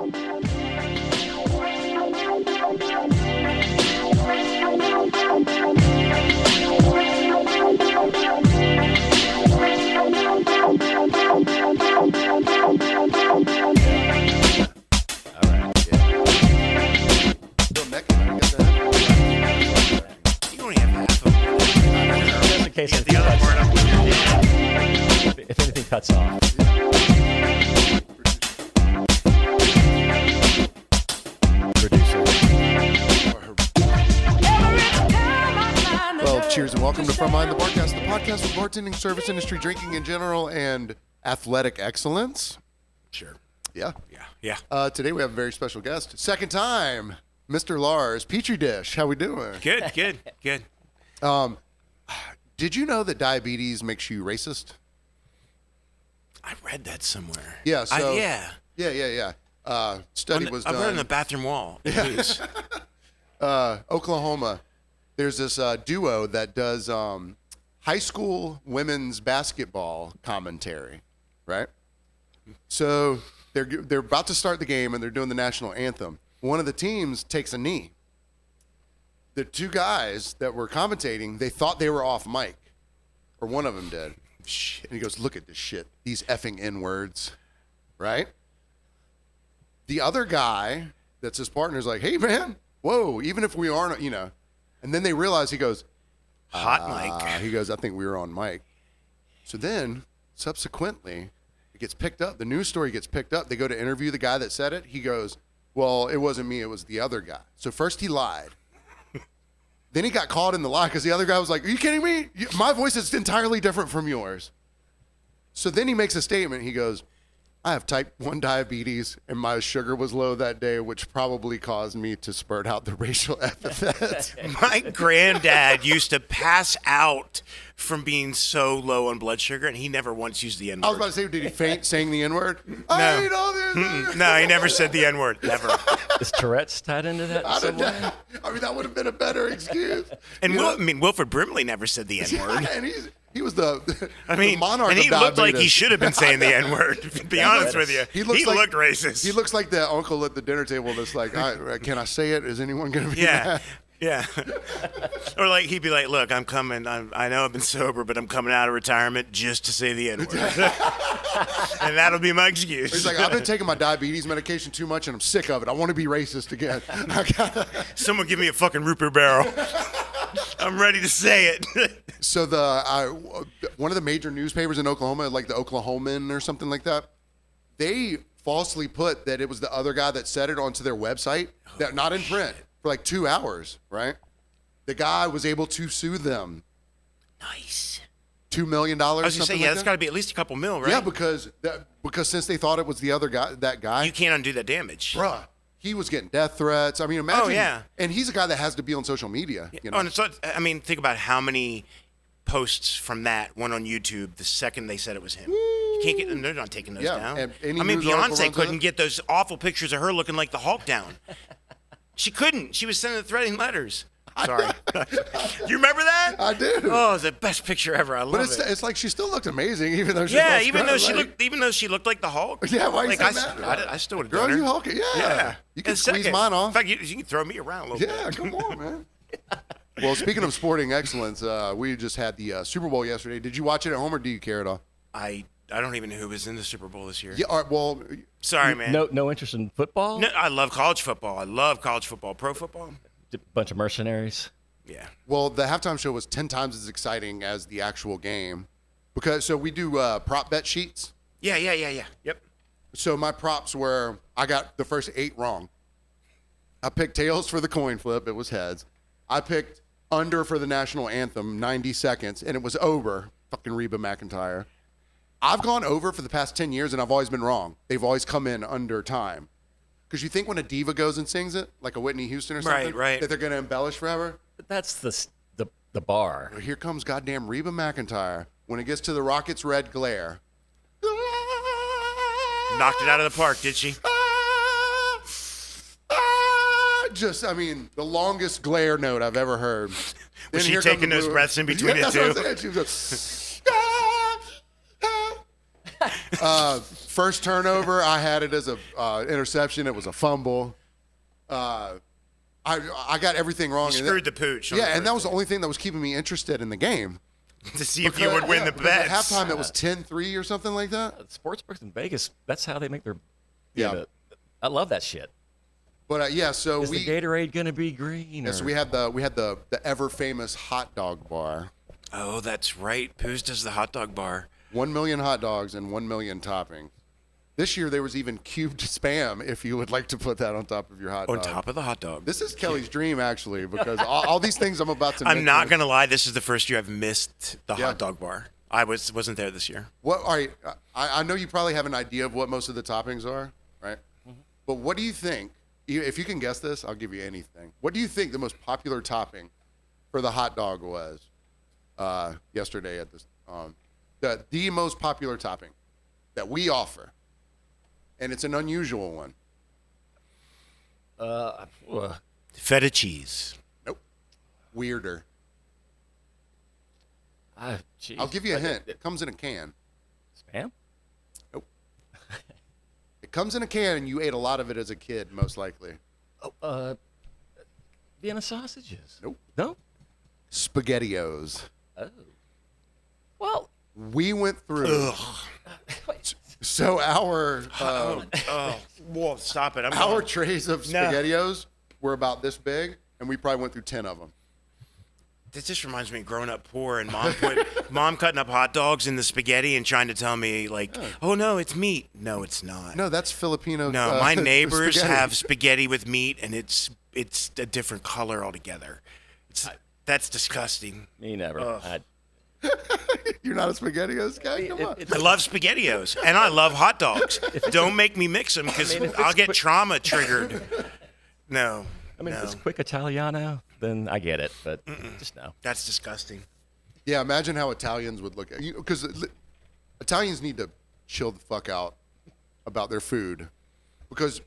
Case the other part of if anything cuts off. Producer. Well, cheers and welcome to From Behind the Barcast, the podcast for bartending, service industry, drinking in general, and athletic excellence. Sure. Yeah. Yeah. Today we have a very special guest. Second time, Mr. Lars. Petri dish. How we doing? Good. Did you know that diabetes makes you racist? I read that somewhere. Yeah. So, yeah. Study was done. I read it on the bathroom wall. Please. Oklahoma. There's this duo that does high school women's basketball commentary, right? So they're about to start the game and they're doing the national anthem. One of the teams takes a knee. The two guys that were commentating, they thought they were off mic, or one of them did. Shit. And he goes, "Look at this shit, these effing N-words," right? The other guy that's his partner is like, "Hey, man, whoa, even if we aren't, And then they realize, he goes, hot mic. He goes, "I think we were on mic." So then, subsequently, it gets picked up. The news story gets picked up. They go to interview the guy that said it. He goes, "Well, it wasn't me. It was the other guy." So first he lied. Then he got caught in the lie because the other guy was like, "Are you kidding me? My voice is entirely different from yours." So then he makes a statement. He goes, "I have type 1 diabetes and my sugar was low that day, which probably caused me to spurt out the racial epithets." My granddad used to pass out from being so low on blood sugar, and he never once used the N-word. I was about to say, did he faint saying the N-word? No, he never said the N-word. Never. Is Tourette's tied into that? That would have been a better excuse. And Wilford Brimley never said the N-word. And he was the monarch and he of looked diabetes. like he should have been saying the N-word, to be honest with you. He looked racist. He looks like the uncle at the dinner table that's like, "Can I say it? Is anyone going to be mad?" Yeah. Or like he'd be like, "Look, I'm coming. I know I've been sober, but I'm coming out of retirement just to say the N-word." And that'll be my excuse. He's like, "I've been taking my diabetes medication too much and I'm sick of it. I want to be racist again." Someone give me a fucking root beer barrel. I'm ready to say it. So one of the major newspapers in Oklahoma, like the Oklahoman or something like that, they falsely put that it was the other guy that said it onto their website, not in print, for like 2 hours, right? The guy was able to sue them. Nice. $2 million. I was gonna say, that's got to be at least a couple mil, right? Yeah, because since they thought it was the other guy, that guy, you can't undo that damage, bruh. He was getting death threats. I mean, imagine. Oh yeah. And he's a guy that has to be on social media. Oh, and so think about how many posts from that went on YouTube the second they said it was him. You can't get. And they're not taking those down. And Beyonce couldn't get those awful pictures of her looking like the Hulk down. She couldn't. She was sending threatening letters. Sorry. You remember that? I do. Oh, it's the best picture ever. I love it. But it's like she still looked amazing, even though even though she looked like the Hulk. Yeah, why you say that? I still would have done Girl, her. you hulking. Yeah. You can squeeze mine off. In fact, you can throw me around a little bit. Yeah, come on, man. Well, speaking of sporting excellence, we just had the Super Bowl yesterday. Did you watch it at home or do you care at all? I don't even know who was in the Super Bowl this year. Yeah, all right, well, sorry, man. No interest in football? No, I love college football. I love college football. Pro football. Bunch of mercenaries. Yeah. Well, the halftime show was 10 times as exciting as the actual game. So we do prop bet sheets. Yeah. Yep. So my props were, I got the first 8 wrong. I picked tails for the coin flip. It was heads. I picked under for the national anthem, 90 seconds, and it was over. Fucking Reba McEntire. I've gone over for the past 10 years, and I've always been wrong. They've always come in under time. Because you think when a diva goes and sings it, like a Whitney Houston or something, right. that they're going to embellish forever? But that's the bar. Well, here comes goddamn Reba McEntire. When it gets to the Rockets' red glare. Knocked it out of the park, did she? The longest glare note I've ever heard. Was she taking those breaths in between the two? She was First turnover, I had it as a interception. It was a fumble. I got everything wrong. You And screwed the pooch. Yeah, and that was the only thing that was keeping me interested in the game. To see if you would win the because at bets. halftime, it was 10-3 or something like that. Sportsbooks in Vegas, that's how they make their. Yeah. I love that shit. But so Is the Gatorade gonna be green? So we had the ever famous hot dog bar. Oh, that's right. Poos does the hot dog bar. 1 million hot dogs and 1 million toppings. This year there was even cubed spam if you would like to put that on top of your hot dog. On top of the hot dog. This is Kelly's dream actually, because all these things I'm about to. I'm not gonna lie. This is the first year I've missed the hot dog bar. I wasn't there this year. What? All right. I know you probably have an idea of what most of the toppings are, right? Mm-hmm. But what do you think? If you can guess this, I'll give you anything. What do you think the most popular topping for the hot dog was yesterday at this? The most popular topping that we offer, and it's an unusual one. Feta cheese. Nope. Weirder. Geez. I'll give you a hint. It comes in a can. Spam? Nope. It comes in a can, and you ate a lot of it as a kid, most likely. Vienna sausages. Nope. No? SpaghettiOs. Oh. Well. We went through. So our Whoa, stop it! our trays of SpaghettiOs were about this big, and we probably went through 10 of them. This just reminds me of growing up poor and mom cutting up hot dogs in the spaghetti and trying to tell me like, oh no, it's meat. No, it's not. No, that's Filipino. No, my neighbors spaghetti. have spaghetti with meat, and it's a different color altogether. That's disgusting. Me never. You're not a SpaghettiOs guy? Come on. I love SpaghettiOs, and I love hot dogs. Don't make me mix them because I'll get trauma triggered. No. If it's quick Italiano, then I get it, but just no. That's disgusting. Yeah, imagine how Italians would look at you, because Italians need to chill the fuck out about their food, because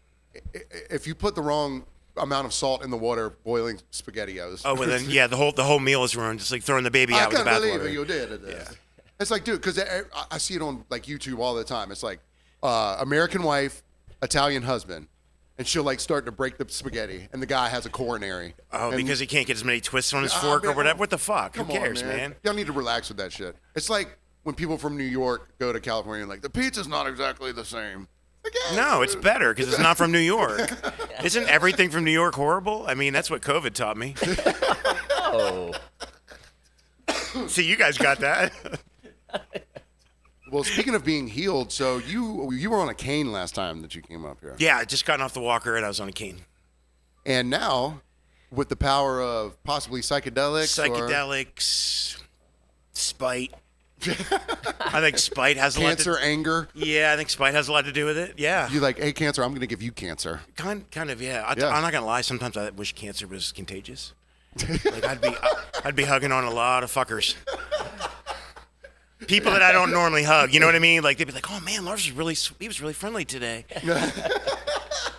if you put the wrong amount of salt in the water boiling SpaghettiOs. Oh, well then, yeah, the whole meal is ruined. It's like throwing the baby out with the bathwater. I can't bathwater. believe you did it. Yeah. It's like, dude, because I see it on like YouTube all the time. It's like American wife, Italian husband, and she'll like start to break the spaghetti, and the guy has a coronary. Oh, because he can't get as many twists on his fork or whatever. What the fuck? Who cares, man? Y'all need to relax with that shit. It's like when people from New York go to California and like, the pizza's not exactly the same. No, it's better because it's not from New York. Isn't everything from New York horrible? I mean, that's what COVID taught me. Oh. See, you guys got that. Well, speaking of being healed, so you were on a cane last time that you came up here. Yeah, I just gotten off the walker and I was on a cane. And now, with the power of possibly psychedelics. Spite. I think spite has cancer, anger. Yeah, I think spite has a lot to do with it. Yeah. You like, hey, cancer, I'm going to give you cancer. Kind of, yeah. I'm not gonna lie. Sometimes I wish cancer was contagious. Like I'd be hugging on a lot of fuckers. People that I don't normally hug. You know what I mean? Like they'd be like, "Oh man, Lars was really friendly today."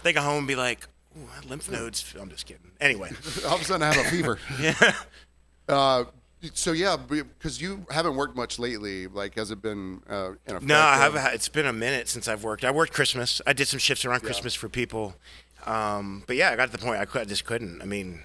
They go home and be like, "Ooh, lymph nodes." I'm just kidding. Anyway. All of a sudden, I have a fever. Yeah. So yeah, because you haven't worked much lately. Like, has it been in effect? No, I have. It's been a minute since I've worked. I worked Christmas. I did some shifts around Christmas for people. But yeah, I got to the point I just couldn't. I mean,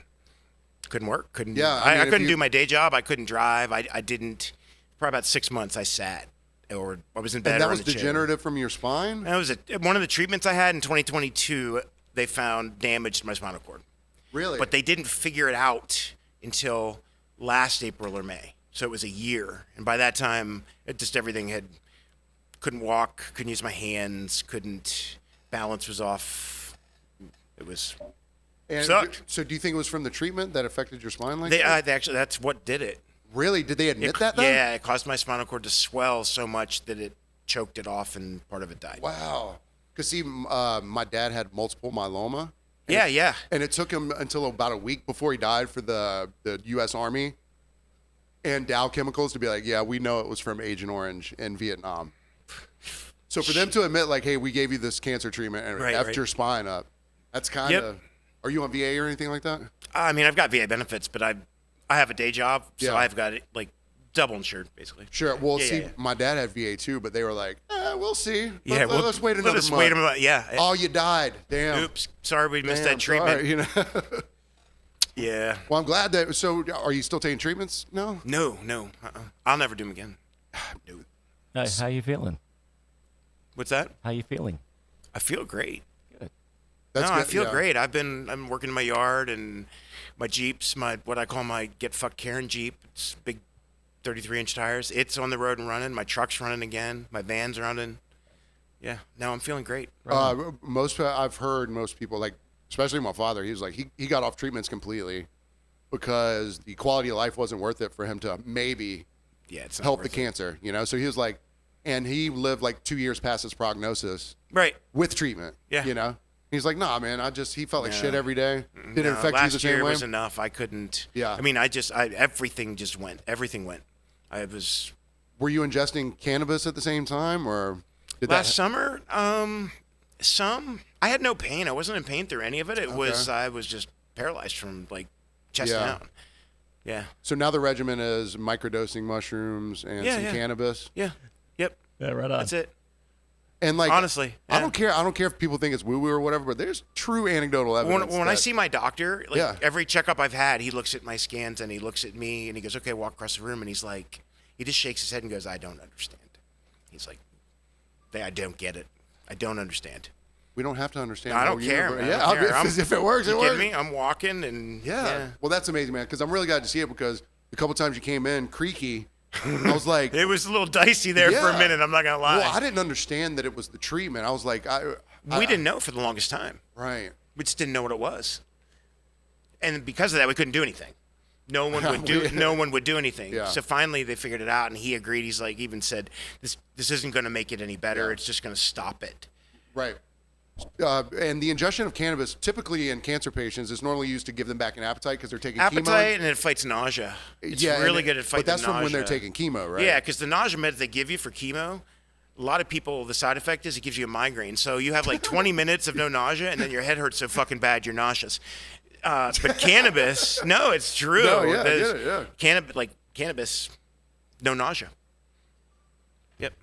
couldn't work. Couldn't. Yeah, I couldn't do my day job. I couldn't drive. I didn't. Probably about 6 months I sat or I was in bed. And that or was in a chair. degenerative from your spine? That was one of the treatments I had in 2022. They found damage to my spinal cord. Really? But they didn't figure it out until last April or May. So it was a year. And by that time, everything couldn't walk, couldn't use my hands, balance was off. It was sucked. So do you think it was from the treatment that affected your spine like that? They actually, that's what did it. Really? Did they admit that though? Yeah, it caused my spinal cord to swell so much that it choked it off and part of it died. Wow. Because see, my dad had multiple myeloma. Yeah. And it took him until about a week before he died for the U.S. Army and Dow Chemicals to be like, yeah, we know it was from Agent Orange in Vietnam. So for them to admit, like, hey, we gave you this cancer treatment and effed your spine up, that's kind of. Yep. Are you on VA or anything like that? I mean, I've got VA benefits, but I have a day job, so I've got like double insured, basically. Sure. Well, Yeah, see, yeah. my dad had VA too, but they were like, we'll see. Yeah, Let's wait another month. Wait a month. Yeah. Oh, you died. Damn. Oops. Sorry, we missed Damn, that treatment. sorry, you know. Yeah. Well, I'm glad that. So, are you still taking treatments? No. No. I'll never do them again. No. How you feeling? What's that? How you feeling? I feel great. Good. That's I good, feel yeah. great. I'm working in my yard and my Jeeps, what I call my Get Fucked Karen Jeep. It's big 33-inch tires. It's on the road and running. My truck's running again. My van's running. Yeah. Now I'm feeling great. I've heard most people, like, especially my father, he was like, he got off treatments completely because the quality of life wasn't worth it for him to maybe It's not help the worth it. cancer, you know? So he was like, and he lived like 2 years past his prognosis Right. with treatment, Yeah. you know? He's like, nah, man, he felt like shit every day. Did it No, affect you last the same year way? was enough. I couldn't. Yeah. I mean, everything just went. Everything went. I was Were you ingesting cannabis at the same time, or did last summer. Some. I had no pain. I wasn't in pain through any of it. I was just paralyzed from like chest down. Yeah. So now the regimen is microdosing mushrooms and some cannabis. Yeah. Yep. Yeah, right on. That's it. And like, Honestly, I yeah. don't care. I don't care if people think it's woo-woo or whatever, but there's true anecdotal evidence. When I that- see my doctor, like Yeah. every checkup I've had, he looks at my scans and he looks at me and he goes, "Okay, walk across the room." And he's like, he just shakes his head and goes, "I don't understand." He's like, "I don't get it. I don't understand." we don't have to understand. I the don't whole care. universe. Man. Yeah, I don't care. if it works, it You works. kidding me? I'm walking and Yeah. Well, that's amazing, man. Because I'm really glad to see it. Because a couple times you came in creaky, I was like, It was a little dicey there for a Yeah. minute. I'm not gonna lie. well, I didn't understand that it was the treatment. I was like, We didn't know for the longest time. right. We just didn't know what it was, and because of that, we couldn't do anything. No one would do. No one would do anything. Yeah. So finally, they figured it out, and he agreed. He's like, even said, "This isn't going to make it any better. Yeah. It's just going to stop it." Right. And the ingestion of cannabis, typically in cancer patients, is normally used to give them back an appetite because they're taking Appetite, chemo. and it fights nausea. It's Yeah, and really good at fighting But that's nausea. from when they're taking chemo, right? Yeah, because the nausea meds they give you for chemo, a lot of people, the side effect is it gives you a migraine. So you have like 20 minutes of no nausea, and then your head hurts so fucking bad you're nauseous. But cannabis, no, it's true. No, yeah, I get it, yeah. Cannabis, no nausea. Yep.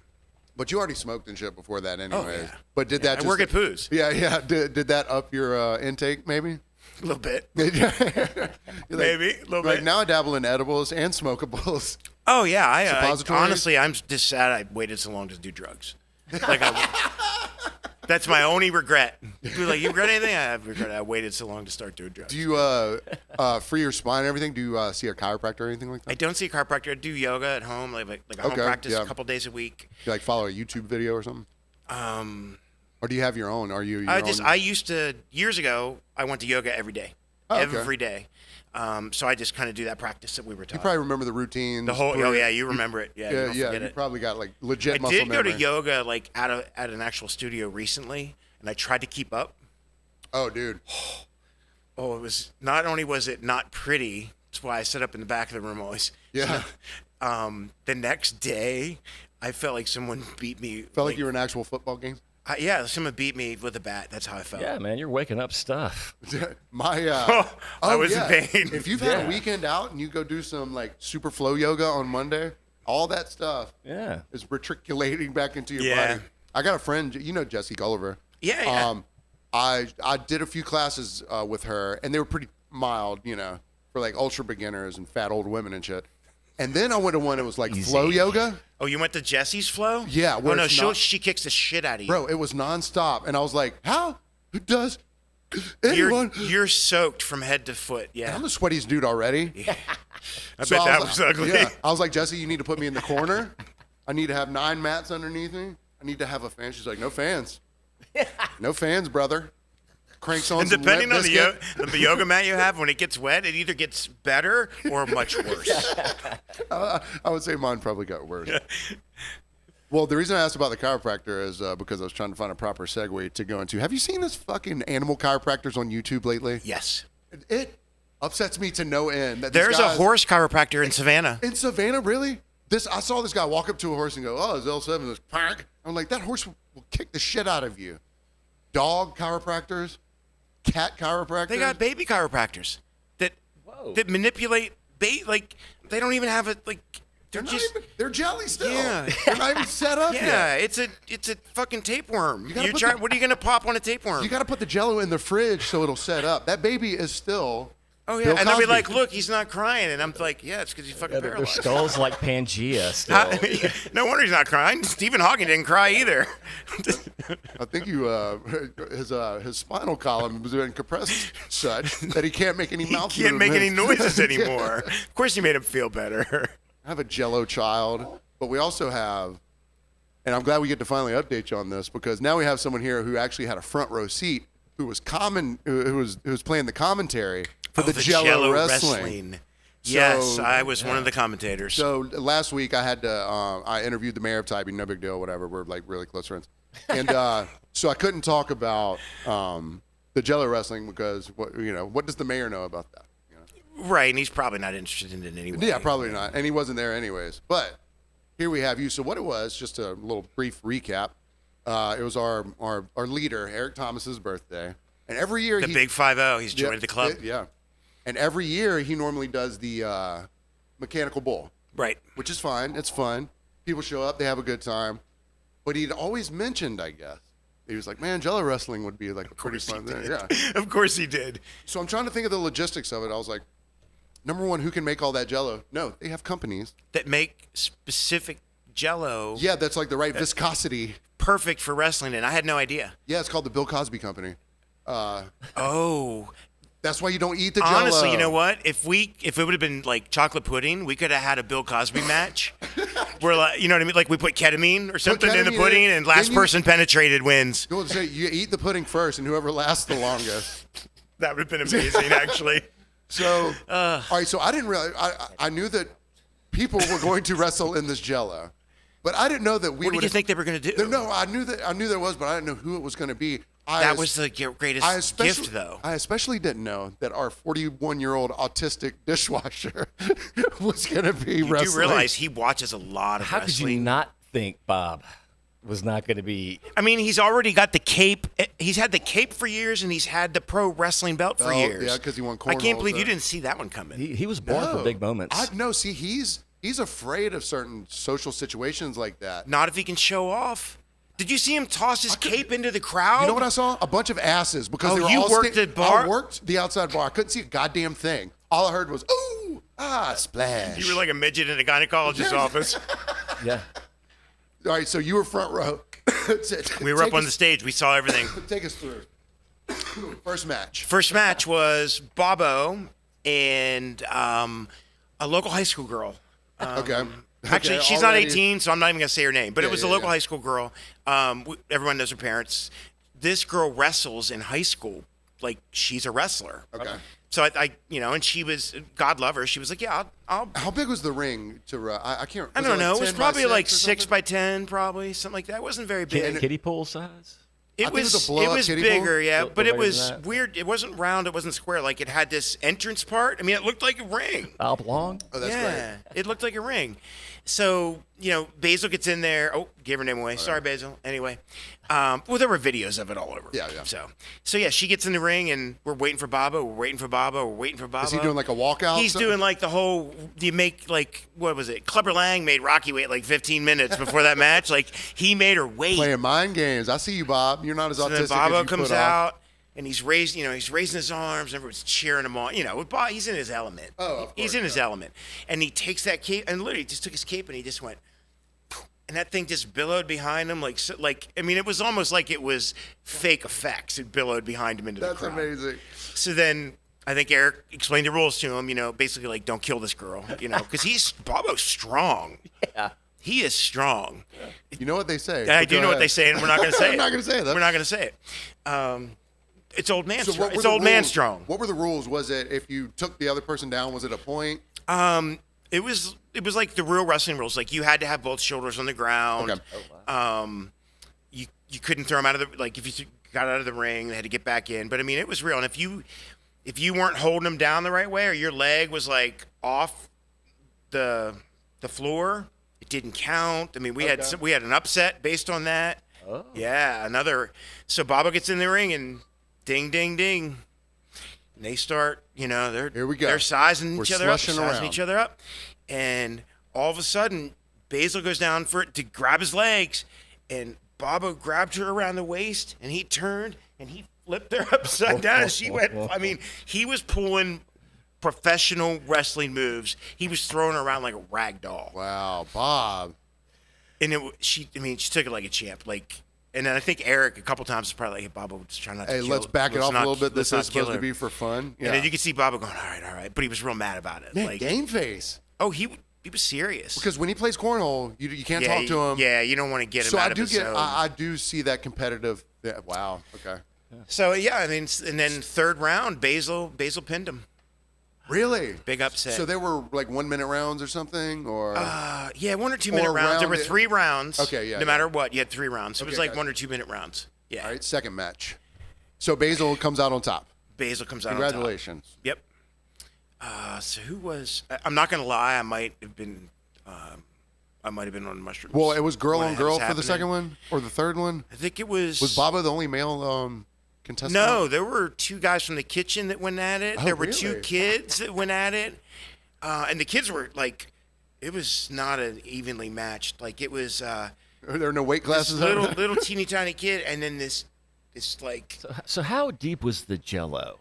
But you already smoked and shit before that, anyways. yeah. But did Yeah, that? I Just, work at Pooh's. Yeah. Did that up your intake, maybe? A little bit. You're Maybe, a little like, bit. now I dabble in edibles and smokables. Oh yeah, I Suppositories? honestly, I'm just sad I waited so long to do drugs. Like, that's my only regret. People are like, you regret anything? I have regret. I waited so long to start doing drugs. Do you free your spine and everything? Do you see a chiropractor or anything like I that? don't see a chiropractor. I do yoga at home, like a home Okay, practice, yeah. a couple days a week. Do you like follow a YouTube video or something? Or do you have your own? Are you? Your own? I used to years ago. I went to yoga every day, Oh, okay. every day. So I just kind of do that practice that we were You taught. probably remember the routines. The whole. Oh yeah, you remember it. Yeah. You don't forget You it. probably got like legit I muscle did go memory. to yoga like at an actual studio recently, and I tried to keep up. Oh, dude. Oh, it was not only was it not pretty. That's why I sit up in the back of the room always. Yeah. The next day, I felt like someone beat me. Felt like you were in an actual football game. Yeah, someone beat me with a bat. That's how I felt. Yeah, man, you're waking up stuff. My I was yeah. in pain. If you've had a weekend out and you go do some like super flow yoga on Monday, all that stuff Yeah. is retriculating back into your Yeah. body. I got a friend, you know Jesse Gulliver. Yeah, yeah. I did a few classes with her, and they were pretty mild, you know, for like ultra beginners and fat old women and shit. And then I went to one that was like flow yoga. Oh, you went to Jesse's Flow? Yeah, Oh where no, it's not- she kicks the shit out of you. Bro, it was nonstop. And I was like, how does anyone? You're soaked from head to foot. Yeah. I'm the sweatiest dude already. I So bet that was was like- ugly. Yeah. I was like, Jesse, you need to put me in the corner. I need to have 9 mats underneath me. I need to have a fan. She's like, no fans. No fans, brother. Cranks on And some depending Limp on Bizkit. the yoga mat you have, when it gets wet, it either gets better or much worse. I would say mine probably got worse. Well, the reason I asked about the chiropractor is because I was trying to find a proper segue to go into. Have you seen this fucking animal chiropractors on YouTube lately? Yes. It upsets me to no end. That these There's a guys- horse chiropractor in Savannah. in Savannah, really? I saw this guy walk up to a horse and go, "Oh, it's L7." This park. I'm like, that horse will kick the shit out of you. Dog chiropractors, cat chiropractors. They got baby chiropractors that Whoa. that manipulate like they don't even have it like They're jelly still. Yeah. They're not even set up Yeah, yet. it's a fucking tapeworm. gotta put What are you gonna pop on a tapeworm? You got to put the Jello in the fridge so it'll set up. That baby is still. Oh yeah, Bill and they'll be Cosby. like, "Look, he's not crying," and I'm like, "Yeah, it's because he's fucking Their paralyzed." skull's like Pangea still. No wonder he's not crying. Stephen Hawking didn't cry either. I think his spinal column was been compressed such that he can't make any mouth He can't make any movements. noises anymore. Of course, you made him feel better. I have a Jello child, but we also have, and I'm glad we get to finally update you on this because now we have someone here who actually had a front row seat who was playing the commentary for the Jello wrestling. Yes, I was one of the commentators. So last week I had to I interviewed the mayor of Tybee, no big deal, whatever. We're like really close friends, and so I couldn't talk about the Jello wrestling because what does the mayor know about that? Right, and he's probably not interested in it anyway. Yeah, probably not, and he wasn't there anyways. But here we have you. So what it was, just a little brief recap. It was our leader Eric Thomas's birthday, and every year The Big 5-0, he's joined the club. Yeah, and every year he normally does the mechanical bull. Right. Which is fine. It's fun. People show up. They have a good time. But he'd always mentioned, I guess, he was like, man, Jello wrestling would be like a pretty fun thing. Yeah. Of course he did. So I'm trying to think of the logistics of it. I was like, number one, who can make all that Jello? No, they have companies. That make specific Jello Yeah, that's like the right viscosity. perfect for wrestling, and I had no idea. Yeah, it's called the Bill Cosby Company. Oh. That's why you don't eat the Jello. Honestly, you know what? If it would have been like chocolate pudding, we could have had a Bill Cosby match. Where, like, you know what I mean? Like we put ketamine or something in the ketamine pudding, in, and last then you- person penetrated wins. You know what I'm saying? You eat the pudding first, and whoever lasts the longest. That would have been amazing, actually. So, all right. So I didn't realize. I knew that people were going to wrestle in this Jello, but I didn't know that we What would. did you think they were going to do? No, I knew there was, but I didn't know who it was going to be. That was the greatest gift, though. I especially didn't know that our 41-year-old autistic dishwasher was going to be wrestling. You do realize he watches a lot of How wrestling. could you not think Bob was not going to be? I mean, he's already got the cape. He's had the cape for years, and he's had the pro wrestling belt for years. Yeah, because he won I cornhole. can't believe you didn't see that one coming. He was born for big moments. No, see, he's afraid of certain social situations like that. Not if he can show off. Did you see him toss his cape into the crowd? You know what I saw? A bunch of asses because they were you all worked the bar? I worked the outside bar. I couldn't see a goddamn thing. All I heard was ooh, splash. You were like a midget in a gynecologist's office. Yeah. All right, so you were front row. We were up on the stage. We saw everything. Take us through. First match. First match was Bobo and a local high school girl. Okay. Actually, Okay, she's already- not 18, so I'm not even going to say her name. But it was a yeah, local yeah. high school girl. Everyone knows her parents. This girl wrestles in high school. Like, she's a wrestler. Okay. So I and she was, God love her, she was like, yeah, I'll How big was the ring to? I can't. I don't know. It was 10 by probably 6 like or 6 something? by 10, probably something like that. It wasn't very big. Kiddie pool size? I think it was a blow-up kiddie bigger, pool. yeah, The but it bigger was than that. weird. It wasn't round. It wasn't square. Like it had this entrance part. I mean, it looked like a ring. Oblong? Oh, that's yeah, great. it looked like a ring. So Basil gets in there. Oh, gave her name away. Sorry, Basil. Anyway, well, there were videos of it all over. Yeah, yeah. So yeah, she gets in the ring, and we're waiting for Bobo. We're waiting for Bobo. We're waiting for Bobo. Is he doing like a walkout? He's doing like the whole. You make like what was it? Clubber Lang made Rocky wait like 15 minutes before that match. Like he made her wait. playing mind games. I see you, Bob. You're not as So autistic then as Bobo you comes put off. out, and he's raising his arms. Everyone's cheering him on. With Bob, he's in his element. Oh, of He's course, in his element, and he takes that cape and literally just took his cape and he just went, and that thing just billowed behind him I mean, it was almost like it was fake effects. It billowed behind him into That's the crowd. amazing. So then I think Eric explained the rules to him. Basically like don't kill this girl. Because Bobo's strong. Yeah. He is strong. You know what they say. I But do go know what ahead. they say, and we're not going to say it. I'm not gonna say that. We're not going to say it. It's old man So strong. what were It's the old man rules? strong. What were the rules? Was it if you took the other person down? Was it a point? It was like the real wrestling rules. Like you had to have both shoulders on the ground. Okay. You couldn't throw him out of the if you got out of the ring, they had to get back in. But I mean, it was real. And if you weren't holding him down the right way, or your leg was like off the floor, it didn't count. I mean, we had an upset based on that. Oh. Yeah, So Bobo gets in the ring and ding, ding, ding. And they start, Here we go. They're sizing We're each other up, slushing sizing around. each other up. And all of a sudden, Basil goes down for it to grab his legs, and Baba grabbed her around the waist, and he turned, and he flipped her upside down, and she went, I mean, he was pulling professional wrestling moves. He was throwing her around like a rag doll. Wow, Bob. And she took it like a champ. Like, and then I think Eric a couple times was probably like, hey, Baba was trying not to Hey, kill let's back it let's off not- a little bit. This let's is not kill supposed to her. be for fun. Yeah. And then you could see Baba going, all right. But he was real mad about it. Man, Like, game face. oh, he was serious. Because when he plays cornhole, you can't talk to him. Yeah, you don't want to get him So out I of do his get, zone. I do see that competitive. Yeah, wow. Okay. So yeah, I mean, and then third round, Basil pinned him. Really? Big upset. So they were like 1 minute rounds or something, or Yeah, 1 or 2 minute Or rounds. There were round- 3 rounds. Okay, yeah, No yeah. matter what, you had 3 rounds. It was Okay, like gotcha. 1 or 2 minute rounds. Yeah. all right, second match. So Basil comes out on top. Basil comes out on Congratulations. top. Yep. So who was? I'm not gonna lie. I might have been on mushrooms. Well, it was girl when on it girl was for the happening. second one or the third one. I think it was. Was Baba the only male contestant? No, there were 2 guys from the kitchen that went at it. Oh, There were 2 really? kids that went at it, and the kids were like, it was not an evenly matched. Like it was Are there no weight this classes? little teeny tiny kid, and then this like So how deep was the Jello?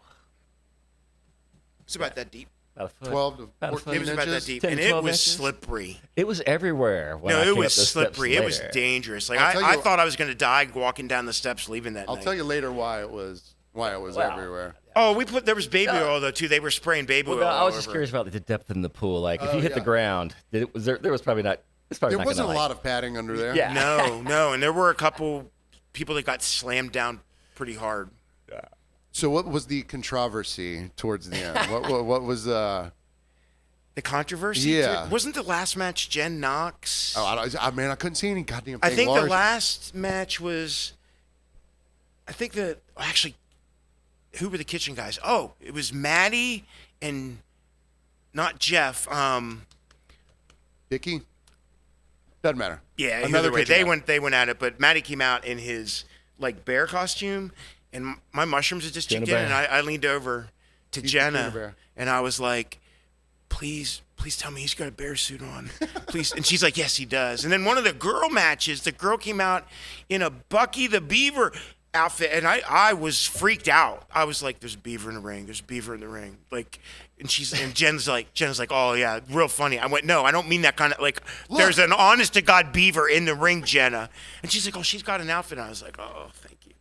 it's about that deep. About a foot? 12 to About a 14 foot. It was about that inches? deep, 10, and it 12 was inches? slippery. It was everywhere. When I No, it came was up those steps slippery. It was later. dangerous. Like I'll tell I you- thought I was going to die walking down the steps leaving that I'll night. tell you later why it was Well, everywhere. Oh, there was baby oil though too. They were spraying baby Well, oil. no, I all was just over. curious about the depth in the pool. Like, if Oh, you hit the yeah. ground, there was probably not. It's probably There not wasn't gonna, a lot of padding under there. Yeah. No, and there were a couple people that got slammed down pretty hard. So what was the controversy towards the end? what was The controversy. Yeah. Wasn't the last match Jen Knox? Oh, I couldn't see any goddamn I thing. think Lars, the last match was. Actually, who were the kitchen guys? Oh, it was Maddie and not Jeff. Dickie. Doesn't matter. Yeah, Another either way, kitchen guy. they went at it, but Maddie came out in his like bear costume, and my mushrooms had just Jenna kicked in, and Bear. I leaned over to He's the Jenna Jenna, Bear. and I was like, please tell me he's got a bear suit on, please. And she's like, yes, he does. And then one of the girl matches, the girl came out in a Bucky the Beaver outfit, and I was freaked out. I was like, there's a beaver in the ring. There's a beaver in the ring. Like, and Jen's like, oh yeah, real funny. I went, no, I don't mean that kind of like. Look. There's an honest to God beaver in the ring, Jenna. And she's like, oh, she's got an outfit. And I was like, oh, thank you.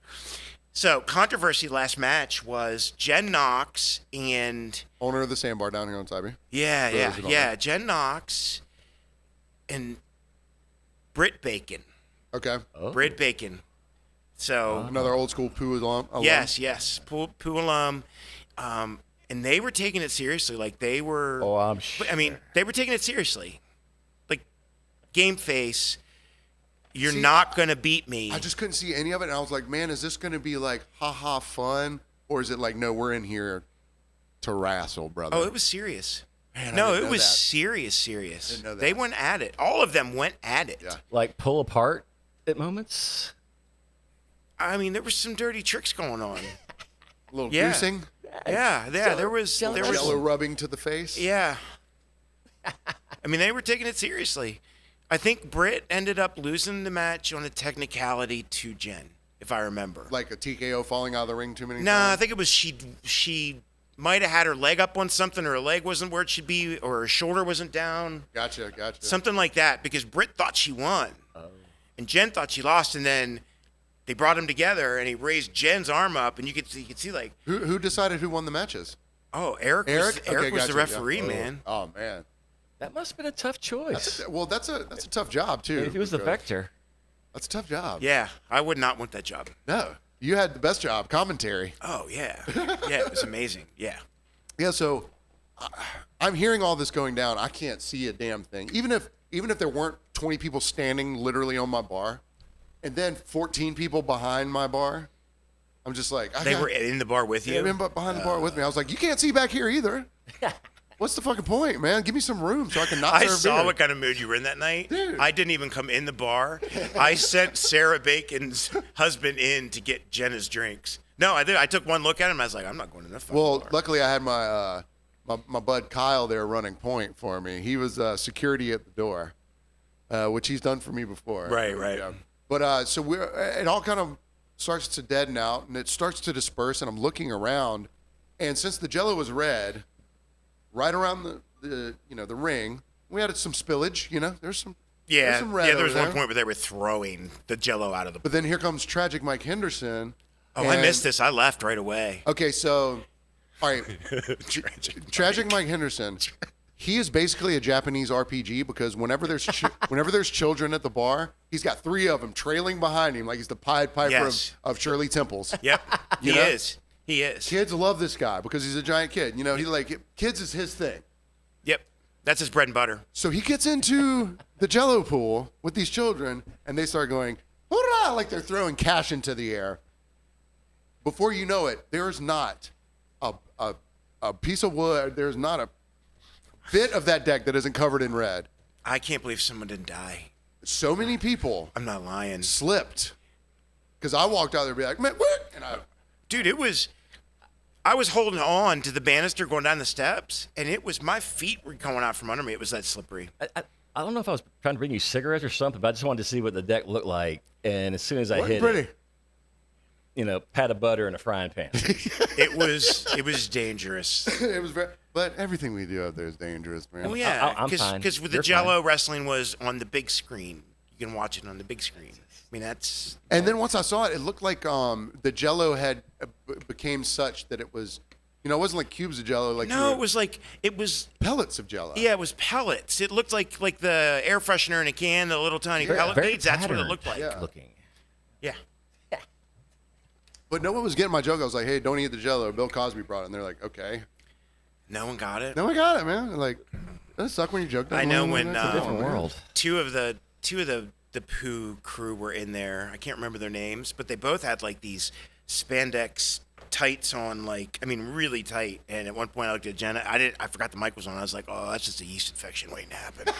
So controversy last match was Jen Knox and Owner of the sandbar down here on Tybee. yeah, For those who don't know. Jen Knox and Britt Bacon. Okay. Oh. Britt Bacon. So Another old school poo alum. yes, Pooh alum. And they were taking it seriously. Like they were. Oh, I'm sure. I mean, they were taking it seriously. Like game face. You're See, not gonna beat me. I just couldn't see any of it, and I was like, man, is this going to be like haha fun, or is it like, no, we're in here to wrestle, brother? Oh, it was serious. Man, I No, didn't it know was that. serious. Didn't know that. They went at it. All of them went at it. Yeah. Like pull apart at moments. I mean, there was some dirty tricks going on. A little Yeah. goosing, Yeah, there was. yellow rubbing to the face. Yeah. I mean, they were taking it seriously. I think Britt ended up losing the match on a technicality to Jen, if I remember. Like a TKO falling out of the ring too many No, I times. think it was she might have had her leg up on something, or her leg wasn't where it should be, or her shoulder wasn't down, Gotcha. something like that. Because Britt thought she won, and Jen thought she lost, and then they brought them together, and he raised Jen's arm up, and you could see like, Who decided who won the matches? oh, Eric was Okay, the gotcha, referee, yeah. man. Oh man. That must have been a tough choice. Well, that's a tough job too. If he was the because- vector. That's a tough job. Yeah, I would not want that job. No, you had the best job, commentary. Oh yeah, yeah, it was amazing. Yeah. Yeah. So I'm hearing all this going down. I can't see a damn thing. Even if there weren't 20 people standing literally on my bar, and then 14 people behind my bar, I'm just like They were in the bar with you. behind the bar with me. I was like, you can't see back here either. What's the fucking point, man? Give me some room so I can not I serve saw beer. what kind of mood you were in that night. Dude. I didn't even come in the bar. I sent Sarah Bacon's husband in to get Jenna's drinks. No, I did. I took one look at him. And I was like, I'm not going to that fucking Well, bar. luckily I had my my bud Kyle there running point for me. He was security at the door, which he's done for me before. Right. Yeah. But so it all kind of starts to deaden out, and it starts to disperse, and I'm looking around, and since the Jello was red, right around the ring, we had some spillage. There's some red there was over one point where they were throwing the Jello out of the. But then here comes Tragic Mike Henderson. Oh, I missed this. I left right away. Okay, so all right, Tragic Mike Henderson. He is basically a Japanese RPG because whenever there's children at the bar, he's got 3 of them trailing behind him like he's the Pied Piper of Shirley Temples. Yep, he is. He is. Kids love this guy because he's a giant kid. Kids is his thing. Yep, that's his bread and butter. So he gets into the Jello pool with these children, and they start going, "Hurrah!" like they're throwing cash into the air. Before you know it, there's not a piece of wood. There's not a bit of that deck that isn't covered in red. I can't believe someone didn't die. So many people I'm not lying. slipped because I walked out there and be like, "Man, what?" And Dude, I was holding on to the banister going down the steps, and my feet were going out from under me. It was that slippery. I don't know if I was trying to bring you cigarettes or something, but I just wanted to see what the deck looked like. And as soon as I hit pretty. it, pat of butter in a frying pan. It was dangerous. It was very, but everything we do out there is dangerous, man. Oh yeah, I'm fine. because with You're the Jello fine. wrestling was on the big screen. You can watch it on the big screen. I mean, that's. And then once I saw it, it looked like the Jello had became such that it was, it wasn't like cubes of Jello. Like No, it was pellets of Jello. Yeah, it was pellets. It looked like the air freshener in a can, the little tiny pellet Very beads. That's what it patterned looked like. Yeah. looking. Yeah. But no one was getting my joke. I was like, "Hey, don't eat the Jello." Bill Cosby brought it, and they're like, "Okay." No one got it. No, I got it, man. They're like, doesn't suck when you joke. I know when It's a different world. two of the poo crew were in there. I can't remember their names, but they both had like these spandex tights on, really tight. And at one point I looked at Jenna. I forgot the mic was on. I was like, "Oh, that's just a yeast infection waiting to happen."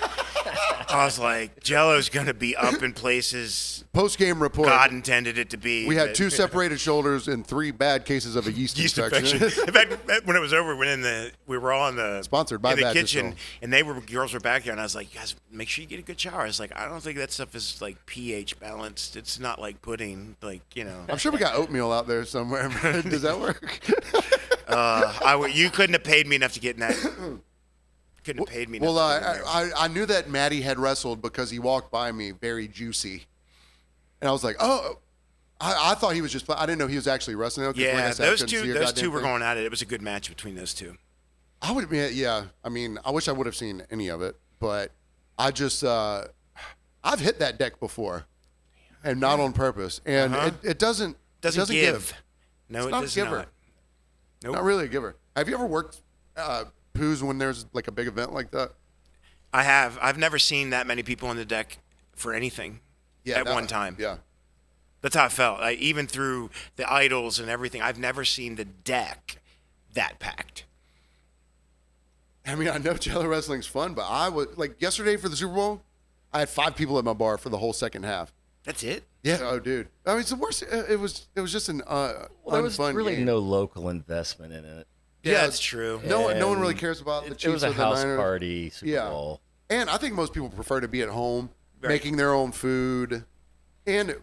I was like, Jello's gonna be up in places Post-game report. God intended it to be. We had but- 2 separated shoulders and 3 bad cases of a yeast infection. In fact, when it was over, we were all in the Sponsored by in the Bad kitchen, Distill. and girls were back there, and I was like, "You guys, make sure you get a good shower." I was like, "I don't think that stuff is like pH balanced. It's not like pudding, I'm sure we got oatmeal out there somewhere. Does that work? You couldn't have paid me enough to get in that. Couldn't have paid me enough. Well, to get in there. I knew that Matty had wrestled because he walked by me very juicy. And I was like, "Oh, I thought he was just I didn't know he was actually wrestling." Okay, like I Yeah, said, I those couldn't see a two goddamn were thing. going at it. It was a good match between those two. I would admit, yeah. I mean, I wish I would have seen any of it, but I just I've hit that deck before, and not on purpose, and it doesn't give. No, It's it not a does giver. not. Nope. Not really a giver. Have you ever worked poos when there's like a big event like that? I have. I've never seen that many people on the deck for anything at one time. Yeah. That's how I felt. Even through the idols and everything, I've never seen the deck that packed. I mean, I know Jello wrestling's fun, but I was like yesterday for the Super Bowl, I had 5 people at my bar for the whole second half. That's it? Yeah. Oh, dude. I mean, it's the worst. It was just an There was unfun really game. no local investment in it. Yeah, that's true. No one really And cares about the It Chiefs was a or the house Niners. party Super Yeah. Bowl. And I think most people prefer to be at home, Right. making their own food. And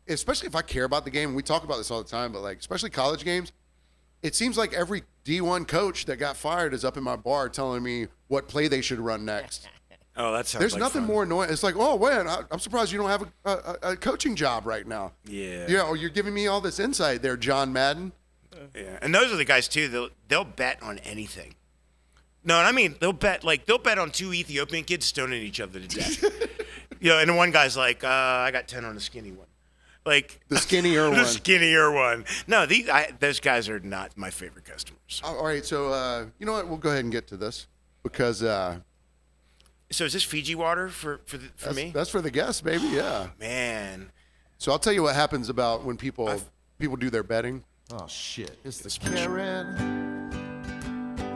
especially if I care about the game, we talk about this all the time, but like, especially college games, it seems like every D1 coach that got fired is up in my bar telling me what play they should run next. Oh, that sounds There's like nothing fun. more annoying. It's like, oh, man, I'm surprised you don't have a coaching job right now. Yeah. Yeah, or you're giving me all this insight there, John Madden. Yeah, and those are the guys too. They'll bet on anything. No, I mean they'll bet on 2 Ethiopian kids stoning each other to death. And one guy's like, I got 10 on the skinny one. Like The skinnier the one. skinnier one. No, those guys are not my favorite customers. All right, so you know what? We'll go ahead and get to this because So is this Fiji water for me? that's for the guests, baby. Yeah. Man, So I'll tell you what happens about when people do their betting. Oh shit. It's the Karen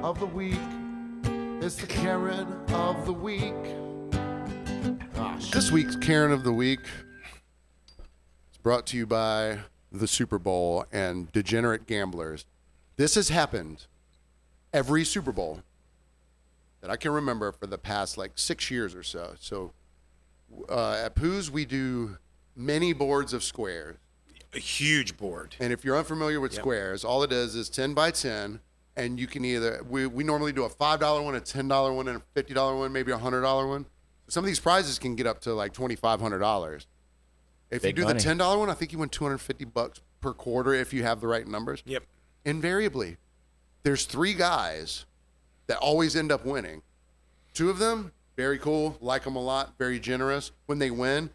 of the week. It's the Karen of the week. Oh shit. This week's Karen of the Week is brought to you by the Super Bowl and degenerate gamblers. This has happened every Super Bowl that I can remember for the past like 6 years or so. So at Pooh's, we do many boards of squares. A huge board. And if you're unfamiliar with squares, all it is 10 by 10. And you can either, we normally do a $5 one, a $10 one, and a $50 one, maybe a $100 one. Some of these prizes can get up to like $2,500. If Big you do money. the $10 one, I think you win $250 per quarter if you have the right numbers. Yep. Invariably, there's 3 guys that always end up winning. 2 of them, very cool, like them a lot, very generous. When they win,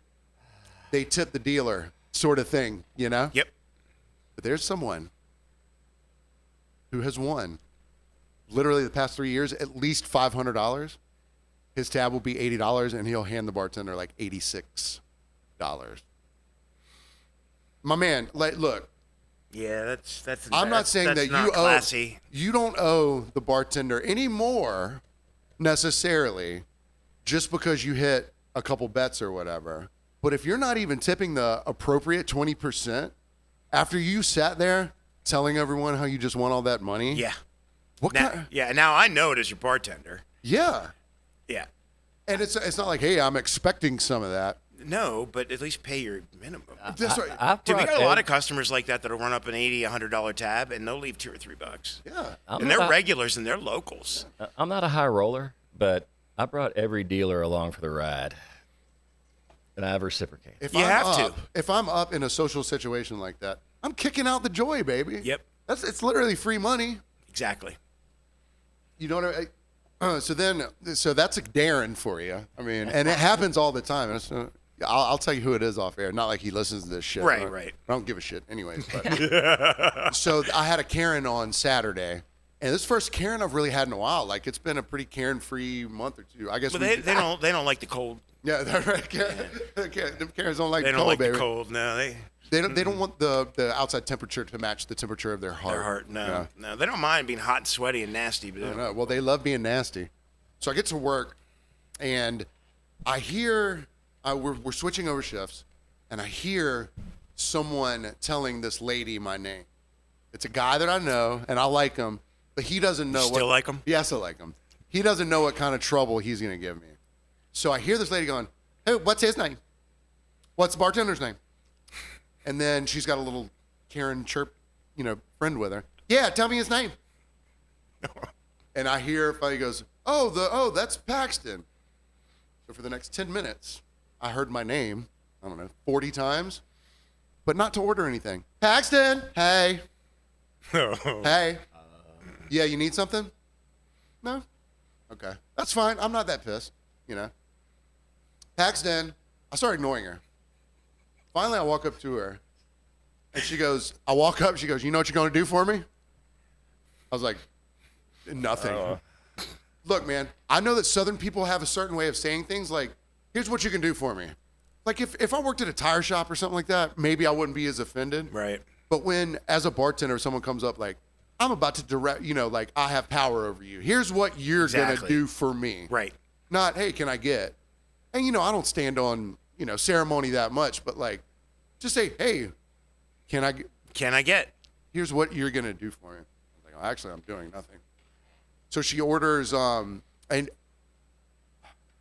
they tip the dealer, sort of thing, you know? Yep. But there's someone who has won literally the past 3 years at least $500. His tab will be $80, and he'll hand the bartender like $86. My man, like, look, Yeah, that's. I'm not saying that's that not you classy. you don't owe the bartender any more necessarily just because you hit a couple bets or whatever. But if you're not even tipping the appropriate 20% after you sat there telling everyone how you just won all that money, Yeah. what Now, kind? yeah. Now I know it as your bartender. Yeah, Yeah. and it's not like, hey, I'm expecting some of that. No, but at least pay your minimum. That's right. I've Dude, we brought got a lot Ed- of customers like that'll run up an $80, $100 tab, and they'll leave $2 or $3. Yeah. I'm And they're not- regulars and they're locals. I'm not a high roller, but I brought every dealer along for the ride, and I've reciprocated. If You I'm have to. up, If I'm up in a social situation like that, I'm kicking out the joy, baby. Yep. It's literally free money. Exactly. You know what so that's a Darren for you. I mean, and it happens all the time. I'll tell you who it is off air. Not like he listens to this shit. Right, right. I don't give a shit anyways. But. So I had a Karen on Saturday, and this first Karen I've really had in a while. Like, it's been a pretty Karen-free month or two. I guess. But they don't like the cold. Yeah, that's right. Them Karens don't like They don't cold, like baby. the cold. No, They don't want the outside temperature to match the temperature of their heart. their heart. No, Yeah. no, they don't mind being hot and sweaty and nasty. But I don't know. Well, they love being nasty. So I get to work, and I hear we're switching over shifts, and I hear someone telling this lady my name. It's a guy that I know, and I like him, but he doesn't know. Still like him? Yes, I like him. He doesn't know what kind of trouble he's going to give me. So I hear this lady going, "Hey, what's his name? What's the bartender's name?" And then she's got a little Karen chirp, friend with her. "Yeah, tell me his name." And I hear finally goes, "Oh, that's Paxton." So for the next 10 minutes, I heard my name, I don't know, 40 times, but not to order anything. "Paxton, hey, hey, yeah, you need something?" "No." "Okay, that's fine. I'm not that pissed, Paxton. I start ignoring her. Finally, I walk up to her, and she goes, "You know what you're going to do for me?" I was like, "Nothing." Look, man, I know that Southern people have a certain way of saying things like, "Here's what you can do for me." Like, if I worked at a tire shop or something like that, maybe I wouldn't be as offended. Right. But when, as a bartender, someone comes up like, "I'm about to direct, like, I have power over you. Here's what you're going to Exactly. do for me." Right. Not, "Hey, can I get?" And, I don't stand on, ceremony that much, but, like, just say, "Hey, can I get? Can I get? Here's what you're going to do for me." I'm like, "Oh, actually, I'm doing nothing." So she orders, and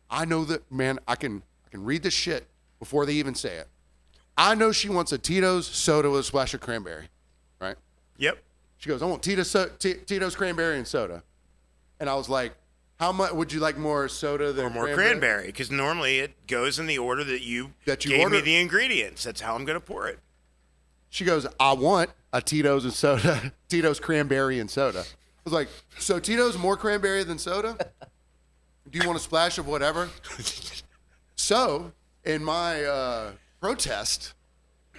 I know that, man, I can read this shit before they even say it. I know she wants a Tito's soda with a splash of cranberry, right? Yep. She goes, "I want Tito's cranberry and soda." And I was like, "How much would you like, more soda than Or more cranberry, because normally it goes in the order that you gave me ordered. the ingredients. That's how I'm going to pour it. She goes, "I want a Tito's and soda, Tito's cranberry and soda." I was like, "So Tito's more cranberry than soda? Do you want a splash of whatever?" So, in my protest,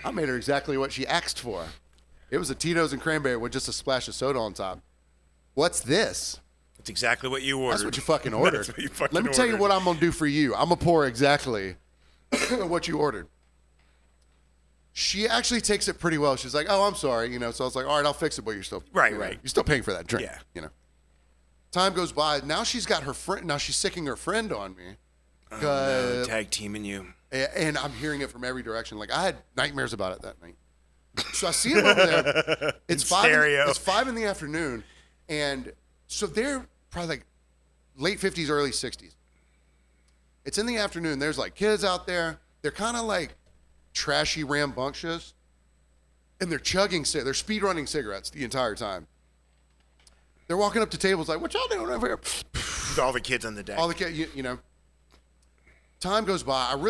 I made her exactly what she asked for. It was a Tito's and cranberry with just a splash of soda on top. "What's this?" That's exactly what you ordered. That's what you fucking ordered. That's what you fucking Let me tell you ordered. what I'm going to do for you. I'm going to pour exactly what you ordered. She actually takes it pretty well. She's like, "Oh, I'm sorry." So I was like, "All right, I'll fix it, but you're still Right, you're right. You're still paying for that drink." Yeah. Time goes by. Now she's got her friend. Now she's sicking her friend on me. No, tag teaming you. And I'm hearing it from every direction. Like, I had nightmares about it that night. So I see him over there. It's stereo. It's 5 in the afternoon, and so they're probably like late 50s, early 60s. It's in the afternoon. There's like kids out there. They're kind of like trashy, rambunctious, and they're they're speed running cigarettes the entire time. They're walking up to tables like, "What y'all doing over here?" With all the kids on the deck. All the kids, you know. Time goes by. I'm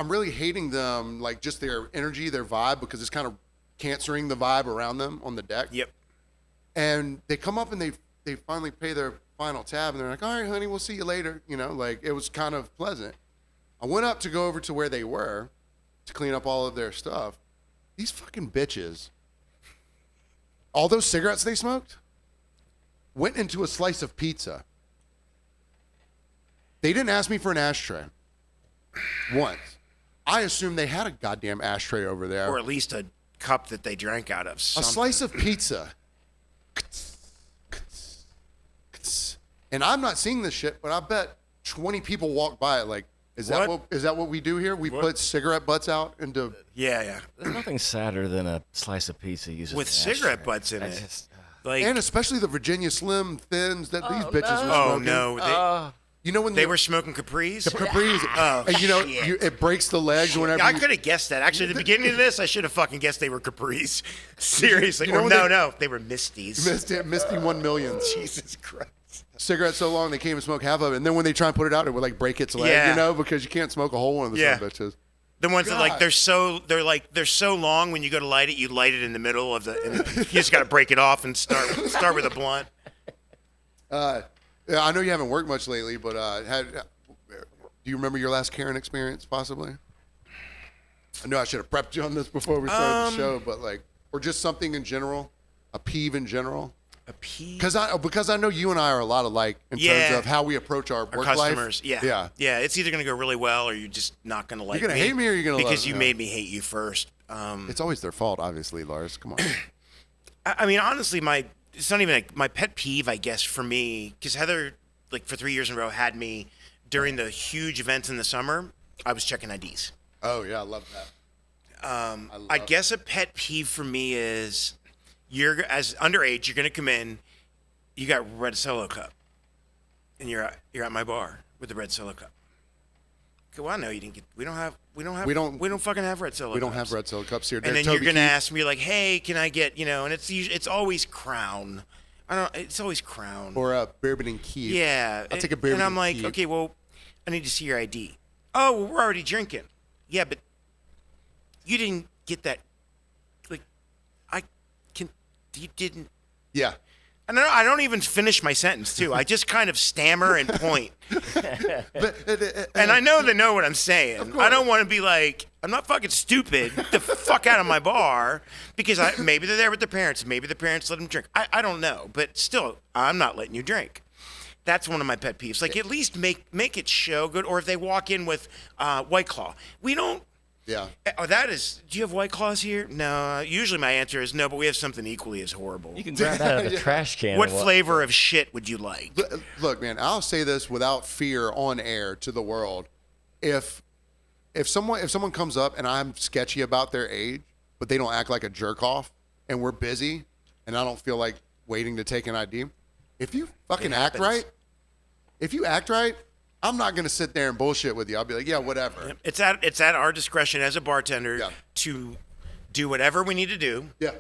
really hating them, like just their energy, their vibe, because it's kind of cancering the vibe around them on the deck. Yep. And they come up and they finally pay their final tab, and they're like, "All right, honey, we'll see you later." You know, like it was kind of pleasant. I went up to go over to where they were to clean up all of their stuff. These fucking bitches, all those cigarettes they smoked, went into a slice of pizza. They didn't ask me for an ashtray once. I assumed they had a goddamn ashtray over there. Or at least a cup that they drank out of. A Something. slice of pizza. And I'm not seeing this shit, but I bet 20 people walk by it like, is that what we do here? We put cigarette butts out into... Yeah. There's nothing sadder than a slice of pizza using With an cigarette ashtray. butts in I it. just- Like, And especially the Virginia Slim Thins that these bitches were oh smoking. no, You know when they were smoking Capris. the Capris, and you know, it breaks the legs whenever I you- could have guessed that. Actually, at the beginning of this, I should have fucking guessed they were Capris. Seriously. You know Or when no, they were Misties. Misty 1 million. Jesus Christ. Cigarettes so long they can't even smoke half of it, and then when they try and put it out, it would like break its leg, Yeah. you know, because you can't smoke a whole one of the son of bitches. The ones that like God. they're so long when you go to light it, you light it in the middle of the. And you just got to break it off and start with a blunt. Yeah, I know you haven't worked much lately, but do you remember your last Karen experience, possibly? I know I should have prepped you on this before we started the show, but like, or just something in general, a peeve in general. A pee. Because I know you and I are a lot alike in terms of how we approach our work Customers, life. yeah. It's either gonna go really well or you're just not gonna like. You're gonna hate me or you're gonna love because me. you made me hate you first. It's always their fault, obviously, Lars. Come on. I mean, honestly, it's not even my pet peeve, I guess, for me, because Heather, like for 3 years in a row, had me during the huge events in the summer. I was checking IDs. Oh yeah, I love that. I guess a pet peeve for me is you're as underage, you're gonna come in, you got red Solo cup, and you're at my bar with the red Solo cup. Okay, well, I know you didn't get. We don't fucking have red Solo. We don't cups. have red Solo cups here. And then Toby you're gonna Keith. ask me like, hey, can I get and it's always Crown. It's always Crown. Or a bourbon and Keith. Yeah, I'll take a bourbon and I'm like, Keith. okay, well, I need to see your ID. Oh, well, we're already drinking. Yeah, but you didn't get that. Like, you didn't. Yeah. And I don't even finish my sentence too. I just kind of stammer and point. And I know they know what I'm saying. I don't want to be like, I'm not fucking stupid. Get the fuck out of my bar because maybe they're there with their parents. Maybe the parents let them drink. I don't know, but still, I'm not letting you drink. That's one of my pet peeves. Like, at least make it show good. Or if they walk in with White Claw, we don't. Yeah. Oh, do you have White Claws here? No. Usually my answer is no, but we have something equally as horrible. You can grab that out of the trash can. What flavor of shit would you like? Look, man, I'll say this without fear on air to the world. If someone comes up and I'm sketchy about their age, but they don't act like a jerk off, and we're busy, and I don't feel like waiting to take an ID, if you fucking act right, I'm not gonna sit there and bullshit with you. I'll be like, yeah, whatever. It's at our discretion as a bartender to do whatever we need to do Yeah.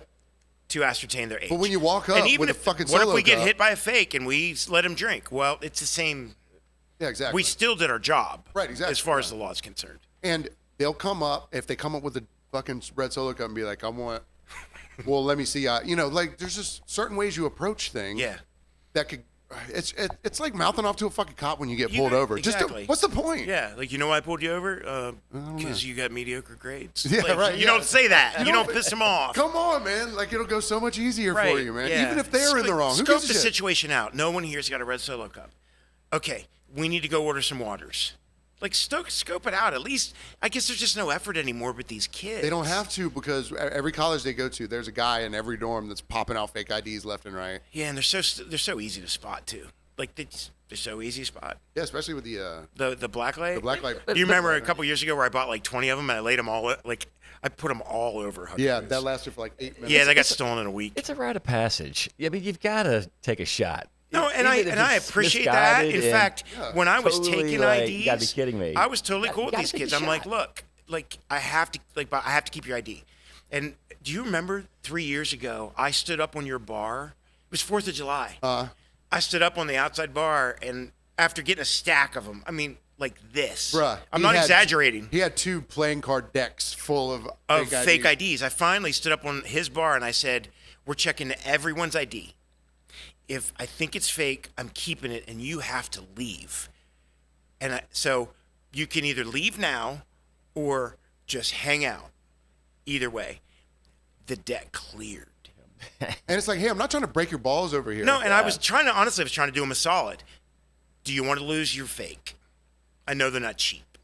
to ascertain their age. But when you walk up and even with if a fucking what if Solo we get cup- hit by a fake and we let him drink? Well, it's the same. Yeah, exactly. We still did our job, Right, exactly. as far as the law is concerned. And they'll come up, if they come up with a fucking red Solo cup and be like, well, let me see. Like there's just certain ways you approach things. Yeah. That could, it's like mouthing off to a fucking cop when you get pulled got- over. exactly. What's the point? Yeah, like, you know why I pulled you over? Because you got mediocre grades. Yeah, Like, right, You yeah. don't say that. You don't piss them off. Come on, man. Like it'll go so much easier for you, man. yeah. Even if they're in the wrong. Who Scope gives a the shit? situation out. No one here's got a red Solo cup. Okay, we need to go order some waters. Like, scope it out. At least, I guess there's just no effort anymore with these kids. They don't have to, because every college they go to, there's a guy in every dorm that's popping out fake IDs left and right. Yeah, and they're so easy to spot too. Like, they're so easy to spot. Yeah, especially with the The black light. black light. Do you remember a couple years ago where I bought like 20 of them and I laid them all I put them all over. Hug that lasted for like 8 minutes. Yeah, they got stolen in a week. It's a rite of passage. I mean, you've got to take a shot. No, and even if I it's appreciate that. In misguided fact, when I was totally, taking like, IDs, you gotta be kidding me. I was totally cool with gotta these take kids. a I'm like, shot. look, like I have to keep your ID. And do you remember 3 years ago, I stood up on your bar? It was 4th of July. I stood up on the outside bar, and after getting a stack of them, I mean, like this. Bruh, I'm he not had- exaggerating. He had 2 playing card decks full of Fake IDs. I finally stood up on his bar and I said, we're checking everyone's ID. If I think it's fake, I'm keeping it and you have to leave. And so you can either leave now or just hang out. Either way, the debt cleared. And it's like, hey, I'm not trying to break your balls over here. No, and I was trying to do him a solid. Do you want to lose your fake? I know they're not cheap.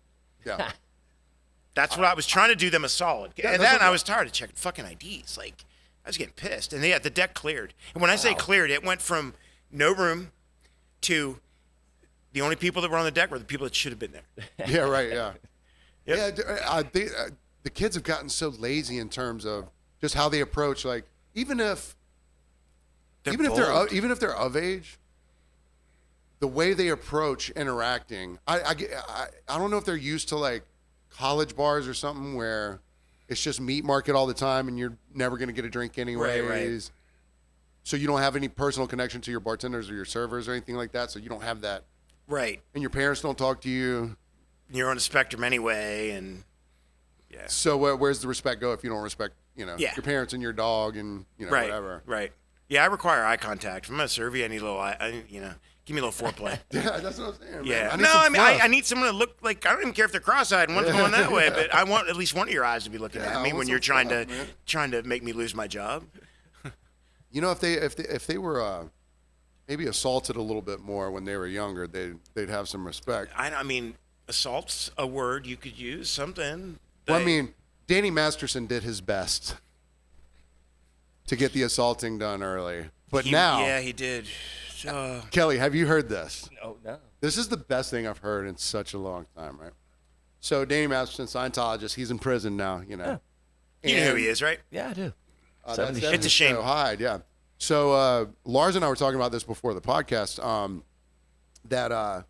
Yeah. That's what I was trying to do them a solid. Yeah, And that's then what- I was tired of checking fucking IDs. Like, I was getting pissed. And the deck cleared. And when I say cleared, it went from no room to the only people that were on the deck were the people that should have been there. Yeah, right, yeah. Yep. Yeah, the kids have gotten so lazy in terms of just how they approach, like, even if They're they're bold. even if they're of age, the way they approach interacting, I don't know if they're used to like college bars or something where it's just meat market all the time and you're never going to get a drink anyways. Right. So you don't have any personal connection to your bartenders or your servers or anything like that. So you don't have that, Right. and your parents don't talk to you. You're on the spectrum anyway. And yeah. So where's the respect go if you don't respect, Yeah. your parents and your dog and Right. whatever. Right. Yeah, I require eye contact. If I'm going to serve you, I need a little, give me a little foreplay. Yeah, that's what I'm saying. Yeah. Man. I mean, I need someone to look like, I don't even care if they're cross-eyed and one's going that way, but I want at least one of your eyes to be looking Yeah, at I me want when some you're trying fluff, man. to make me lose my job. If they were maybe assaulted a little bit more when they were younger, they'd have some respect. I mean, assault's a word you could use, something. Well, I They- mean, Danny Masterson did his best to get the assaulting done early, but now, Yeah, he did. Kelly, have you heard this? Oh no. This is the best thing I've heard in such a long time, right? So Danny Masterson, Scientologist, he's in prison now, You know who And- he is, right? Yeah, I do. That's 70 Evan It's a shame. Hyde, yeah. So Lars and I were talking about this before the podcast. That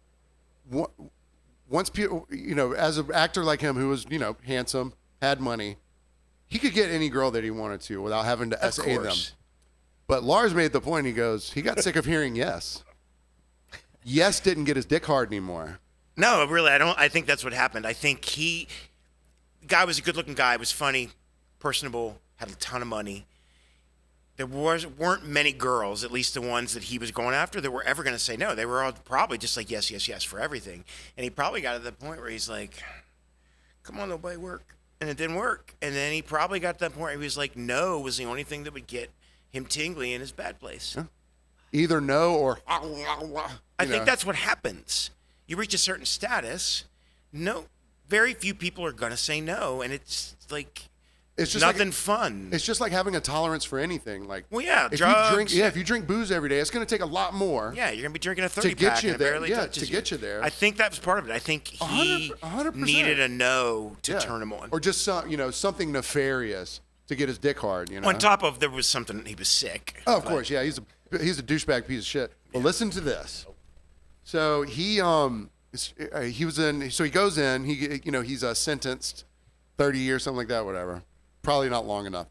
once people, as an actor like him who was, handsome, had money, he could get any girl that he wanted to without having to Of SA them. course. But Lars made the point. He goes, he got sick of hearing yes. Yes didn't get his dick hard anymore. No, really, I think that's what happened. I think the guy was a good-looking guy, was funny, personable, had a ton of money. There weren't many girls, at least the ones that he was going after, that were ever going to say no. They were all probably just like yes, yes, yes for everything. And he probably got to the point where he's like, come on, nobody work. And it didn't work. And then he probably got to that point where he was like, no was the only thing that would get him tingly in his bad place. Either no or. I think that's what happens. You reach a certain status, no, very few people are going to say no. And it's like, It's just nothing like, fun. It's just like having a tolerance for anything. Like, Well, yeah, if drugs. if you drink booze every day, it's going to take a lot more. Yeah, you're gonna be drinking a 30 get pack you and it there. barely Yeah, touches to get you there. I think that was part of it. I think he 100%. needed a no to Yeah. turn him on. Or just something nefarious to get his dick hard. On top of there was something he was sick. Oh, of course, yeah. He's a douchebag piece of shit. Well, listen to this. So he was in. So he goes in. He's sentenced 30 years, something like that, whatever. Probably not long enough.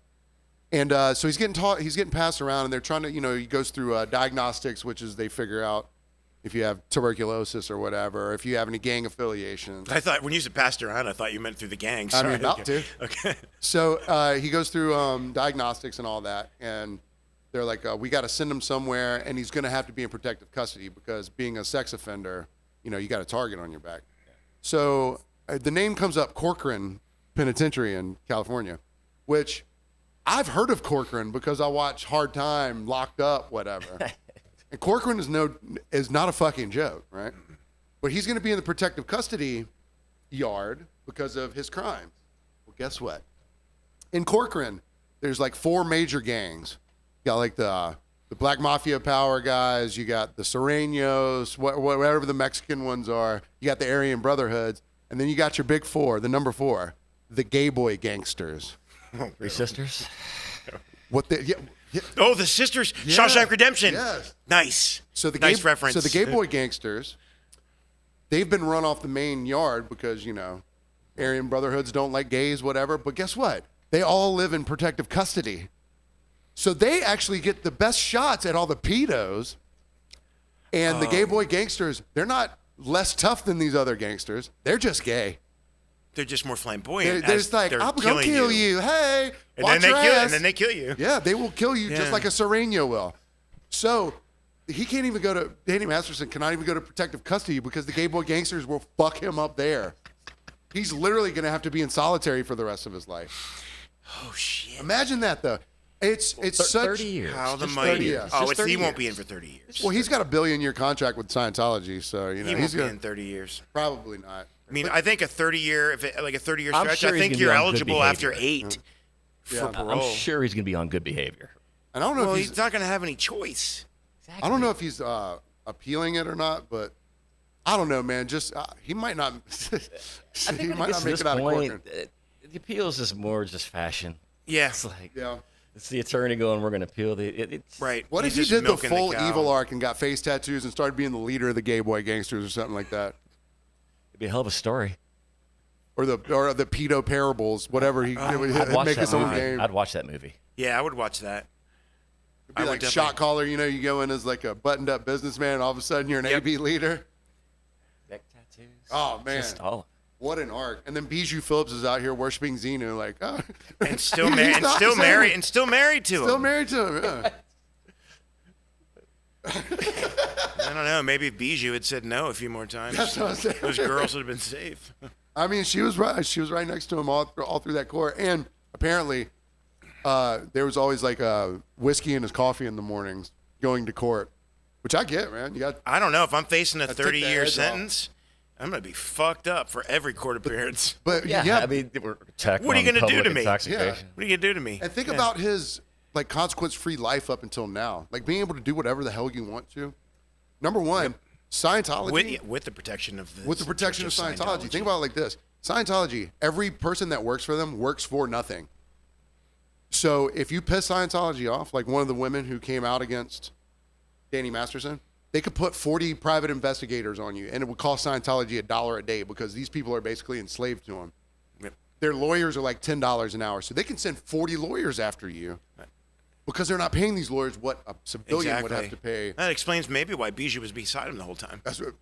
And so he's getting taught. He's getting passed around, and they're trying to. He goes through diagnostics, which is they figure out if you have tuberculosis or whatever, or if you have any gang affiliations. I thought when you said passed around, I thought you meant through the gang. I Sorry. mean, about okay. to. Okay. So he goes through diagnostics and all that, and they're like, we got to send him somewhere, and he's going to have to be in protective custody because being a sex offender, you got a target on your back. So the name comes up, Corcoran Penitentiary in California, which I've heard of Corcoran because I watch Hard Time, Locked Up, whatever. And Corcoran is not a fucking joke, right? But he's going to be in the protective custody yard because of his crimes. Well, guess what? In Corcoran, there's like 4 major gangs. You got like the Black Mafia Power guys. You got the Sereños, whatever the Mexican ones are. You got the Aryan Brotherhoods. And then you got your big 4, the number 4, the gay boy gangsters. 3 sisters. what they Oh, the sisters, Yeah. Shawshank Redemption. Yes. Nice. So the nice gay, reference. So the gay boy gangsters, they've been run off the main yard because Aryan Brotherhoods don't like gays, whatever. But guess what? They all live in protective custody, so they actually get the best shots at all the pedos. And the gay boy gangsters, they're not less tough than these other gangsters. They're just gay. They're just more flamboyant. They're just like, I'm gonna kill you. Hey, And watch then your they kill. ass. And then they kill you. Yeah, they will kill you just Yeah. like a Sereno will. So he can't even go to, Danny Masterson cannot even go to protective custody because the gay boy gangsters will fuck him up there. He's literally going to have to be in solitary for the rest of his life. Oh shit. Imagine that though. It's such 30 years. How the Just mighty. 30 years. Oh, Just it's, 30 he won't be years. in for 30 years. Well, he's got a billion-year contract with Scientology, so He he's won't be gonna in 30 years. probably not. I mean, I think a 30-year, like a 30-year I'm stretch, sure I he's think gonna you're be on good eligible after behavior. 8 Yeah. for I'm parole. I'm sure he's going to be on good behavior. And I don't know Well, if he's not going to have any choice. I don't know if he's appealing it or not, but I don't know, man. Just he might not. he might not make it out of court. The appeal is just more just fashion. Yeah. It's like Yeah. it's the attorney going, we're going to appeal the. It's Right. What He's if he just did the milking full cow. evil arc and got face tattoos and started being the leader of the gay boy gangsters or something like that, It'd be a hell of a story. or the pedo parables, whatever he I'd would watch make that his own movie. game. I'd watch that movie. Yeah, I would watch that. It'd be I would like definitely- shot caller. You go in as like a buttoned-up businessman, and all of a sudden you're an AB leader. Neck tattoos. Oh man, Just all. what an arc! And then Bijou Phillips is out here worshing Xenu, like, oh, And still He's married. And not still the same. married. And still married to still him. married to him. Yeah. I don't know. Maybe if Bijou had said no a few more times, That's what I'm saying. those girls would have been safe. I mean, she was right. She was right next to him all through that court. And apparently, there was always like whiskey in his coffee in the mornings going to court, which I get, man. You got I don't know if I'm facing a take the 30-year edge off. sentence. I'm gonna be fucked up for every court appearance. but Yeah, I mean, we're attacking What are you on gonna do public to me? intoxication. Yeah. What are you gonna do to me? and think Yeah. about his like consequence-free life up until now, like being able to do whatever the hell you want to. Number one, Scientology with the protection of the with the protection of Church Scientology. Think about it like this: Scientology, every person that works for them works for nothing. So if you piss Scientology off, like one of the women who came out against Danny Masterson, they could put 40 private investigators on you, and it would cost Scientology $1 a day because these people are basically enslaved to them. Yep. Their lawyers are like $10 an hour, so they can send 40 lawyers after you because they're not paying these lawyers what a civilian would have to pay. That explains maybe why Bijou was beside him the whole time. That's what.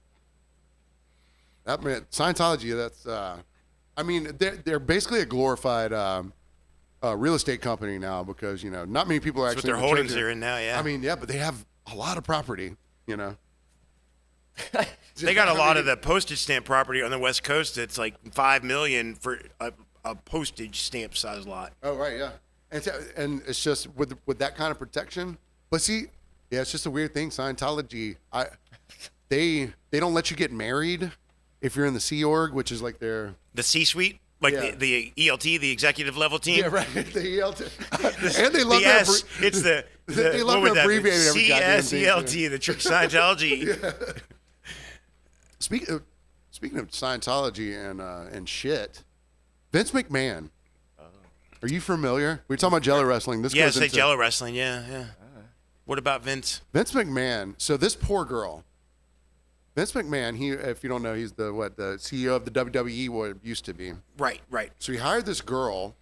That man, Scientology. That's. I mean, they're basically a glorified real estate company now because not many people are That's what actually their in the holdings church. are in now. Yeah. I mean, yeah, but they have a lot of property. they got a lot of the postage stamp property on the West Coast. It's like $5 million for a postage stamp size lot. Oh right, yeah, and it's just with that kind of protection. But see, yeah, it's just a weird thing. Scientology, they don't let you get married if you're in the Sea Org, which is like their The C-suite, like Yeah. the ELT, the executive level team. right. The ELT, and they love the that. S, it's the they love what would to that be? abbreviate every goddamn thing, CSELT, the Church Scientology. Speaking of Scientology and shit, Vince McMahon. Are you familiar? We were talking about Jello wrestling. This Yeah, goes say into Jello wrestling. Yeah. What about Vince? Vince McMahon. So this poor girl, Vince McMahon. He, if you don't know, he's the CEO of the WWE. What it used to be. Right. So he hired this girl,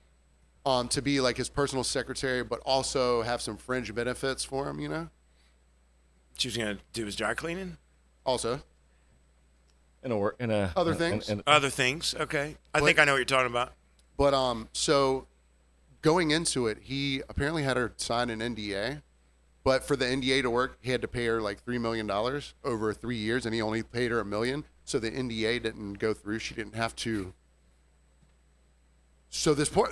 to be like his personal secretary, but also have some fringe benefits for him. She was gonna do his dry cleaning. Also, Other things? Other things. Okay. I think I know what you're talking about. but so going into it, he apparently had her sign an NDA. But for the NDA to work, he had to pay her like $3 million over 3 years, and he only paid her $1 million. So the NDA didn't go through. She didn't have to. So this poor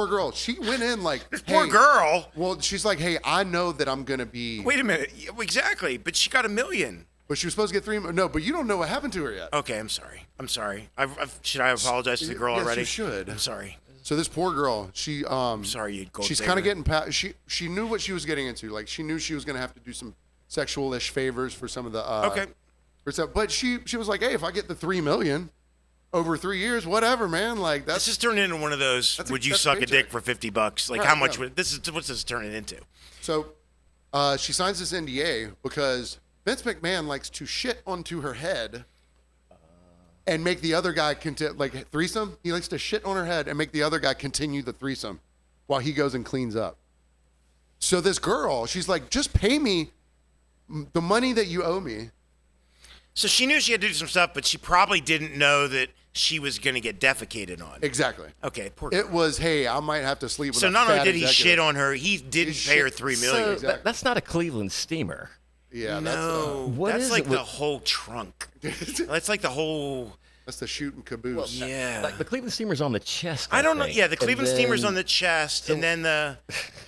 girl, she went in like Poor girl. Well, she's like, hey, I know that I'm gonna be. Wait a minute. Yeah, exactly. But she got $1 million. But she was supposed to get 3 million. No, but you don't know what happened to her yet. Okay, I'm sorry. Should I apologize to the girl Yes, already? you should. I'm sorry. So this poor girl, she Sorry, you gold she's digger. kind of getting past. She knew what she was getting into. Like she knew she was gonna have to do some sexual-ish favors for some of the. Okay. For stuff. But she was like, hey, if I get the 3 million, over 3 years, whatever, man. Like This that's is turning into one of those. Would you that's suck a paycheck. dick for $50? Like Right, how much yeah. would this is? What's this turning into? so. She signs this NDA because Vince McMahon likes to shit onto her head and make the other guy like threesome. He likes to shit on her head and make the other guy continue the threesome while he goes and cleans up. So this girl, she's like, just pay me the money that you owe me. So she knew she had to do some stuff, but she probably didn't know that she was going to get defecated on. Exactly. Okay, poor girl. It was, hey, I might have to sleep with So a not only fat did he executive. shit on her, he didn't pay her $3 million. So that's not a Cleveland steamer. Yeah, No, What that's is like it the with- whole trunk. That's like the whole. that's the shoot and caboose. Yeah. Like the Cleveland steamer's on the chest. I don't know. think. Yeah, the And Cleveland steamer's then- on the chest, and then the.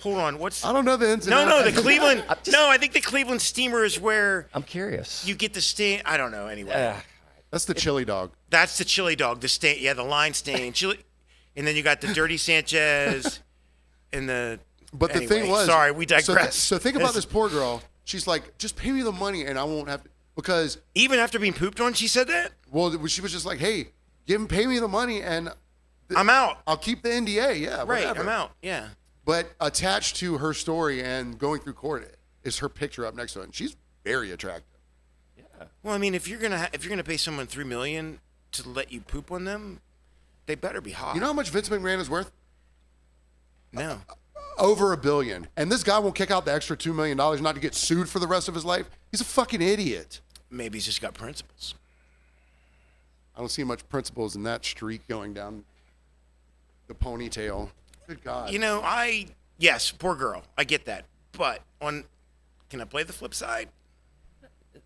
Hold on, what's? I don't know the ins and No, outs. the Cleveland. No, I think the Cleveland steamer is where I'm curious. you get the stain. I don't know. Anyway, That's the chili dog. that's the chili dog. The stain. Yeah, the line stain. Chili, and then you got the dirty Sanchez, and the. But the anyway, thing was, sorry, we so digress. So think about this poor girl. She's like, just pay me the money and I won't have to, because, Even after being pooped on, she said that. well, she was just like, hey, pay me the money and I'm out. I'll keep the NDA. Yeah, Right, whatever. I'm out. Yeah. But attached to her story and going through court is her picture up next to it. And she's very attractive. Well, I mean, if you're gonna pay someone $3 million to let you poop on them, they better be hot. You know how much Vince McMahon is worth? No. Over $1 billion. And this guy won't kick out the extra $2 million not to get sued for the rest of his life. He's a fucking idiot. Maybe he's just got principles. I don't see much principles in that streak going down the ponytail. Good God. You know, yes, poor girl. I get that. But can I play the flip side?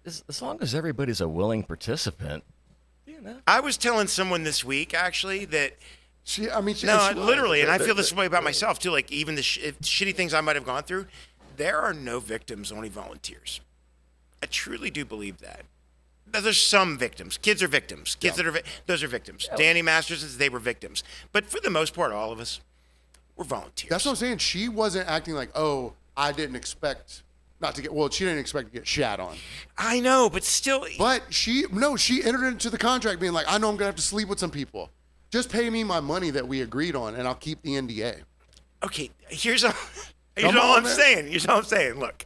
As long as everybody's a willing participant, you know. I was telling someone this week actually that She no, was. literally, and I feel this way about myself too. Like even the shitty things I might have gone through, there are no victims, only volunteers. I truly do believe that. Now, there's some victims. Kids are victims. Kids that are those are victims. Danny Masterson, they were victims. But for the most part, all of us, we're volunteers. That's what I'm saying. She wasn't acting like, oh, I didn't expect not to get. Well, she didn't expect to get shat on. I know, but still. But she entered into the contract being like, I know I'm gonna have to sleep with some people. Just pay me my money that we agreed on, and I'll keep the NDA. Okay, here's all Come I'm on, man. saying. Here's all I'm saying. Look,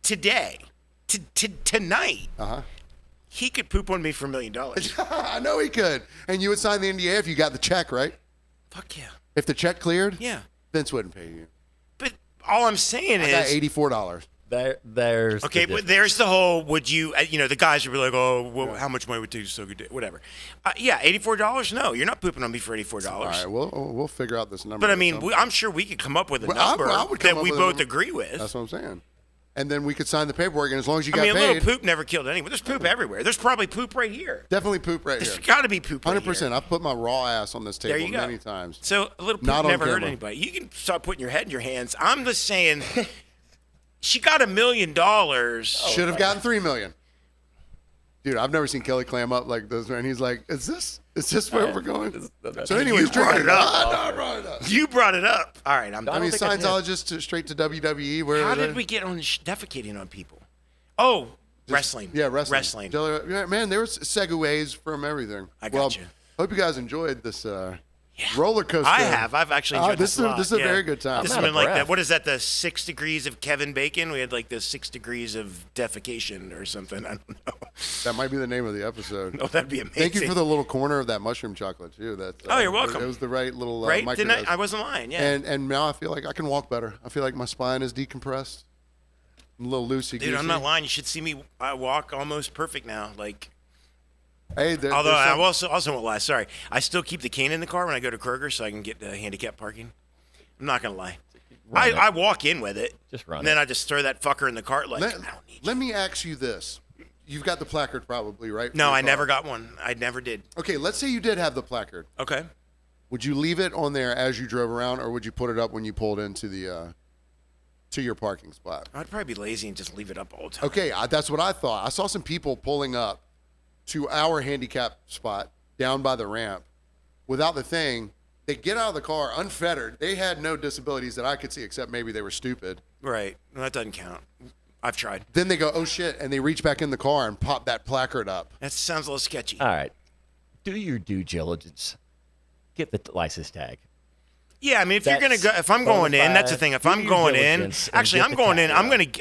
today, tonight, he could poop on me for $1 million. I know he could, and you would sign the NDA if you got the check, right? Fuck yeah. If the check cleared, Yeah. Vince wouldn't pay you. But all I'm saying I got is, $84. There's okay, the but there's the whole. Would you? The guys would be like, oh, well, how much money would it take to suck a dick? Whatever. Yeah, $84. No, you're not pooping on me for $84. All right, we'll figure out this number. But I or mean, something. I'm sure we could come up with a Well, I number would come that up we with a both number. agree with. That's what I'm saying. And then we could sign the paperwork, and as long as you I got mean, a paid, little poop never killed anyone. There's poop everywhere. There's probably poop right here. definitely poop right There's here. got to be poop right 100%. here. I've put my raw ass on this There table you go. many times. So a little poop Not on never hurt camera. anybody. You can start putting your head in your hands. I'm just saying, she got $1 million. Should have gotten $3 million. Dude, I've never seen Kelly clam up like this, man. He's like, is this where we're going? So anyways, brought it up. I brought it up. You brought it up. All right, I'm I done. mean, think I did. Scientologists straight to WWE. Where How did we get on defecating on people? Oh, wrestling. Yeah, wrestling. Wrestling. Yeah, man, there was segues from everything. I got you. Hope you guys enjoyed this roller coaster. I have. I've actually enjoyed this this a lot. is a Yeah. very good time. This I'm has out been of like breath. that. What is that? The 6 degrees of Kevin Bacon. We had like the 6 degrees of defecation or something. I don't know. That might be the name of the episode. Oh, that'd be amazing. Thank you for the little corner of that mushroom chocolate too. That Oh, you're welcome. It was the right little right. microdose. Didn't I wasn't lying. Yeah. And now I feel like I can walk better. I feel like my spine is decompressed. I'm a little loosey goosey. Dude, I'm not lying. You should see me. I walk almost perfect now. Like, Hey, although there's I some- also won't lie. Sorry, I still keep the cane in the car when I go to Kroger so I can get handicap parking. I'm not gonna lie. Run it. I walk in with it. Just run and then it. I just throw that fucker in the cart like I don't need. let me ask you this: you've got the placard probably, right? for No, your I car? never got one. I never did. Okay, let's say you did have the placard. Okay. Would you leave it on there as you drove around, or would you put it up when you pulled into the to your parking spot? I'd probably be lazy and just leave it up all the time. Okay, that's what I thought. I saw some people pulling up to our handicap spot down by the ramp without the thing. They get out of the car unfettered. They had no disabilities that I could see, except maybe they were stupid. Right. No, that doesn't count. I've tried. Then they go, oh shit, and they reach back in the car and pop that placard up. That sounds a little sketchy. All right. do your due diligence. Get the license tag. Yeah, I mean, if you're gonna That's go, if I'm going in, that's the thing. If do I'm your going in, diligence and actually, get I'm the going in. tag.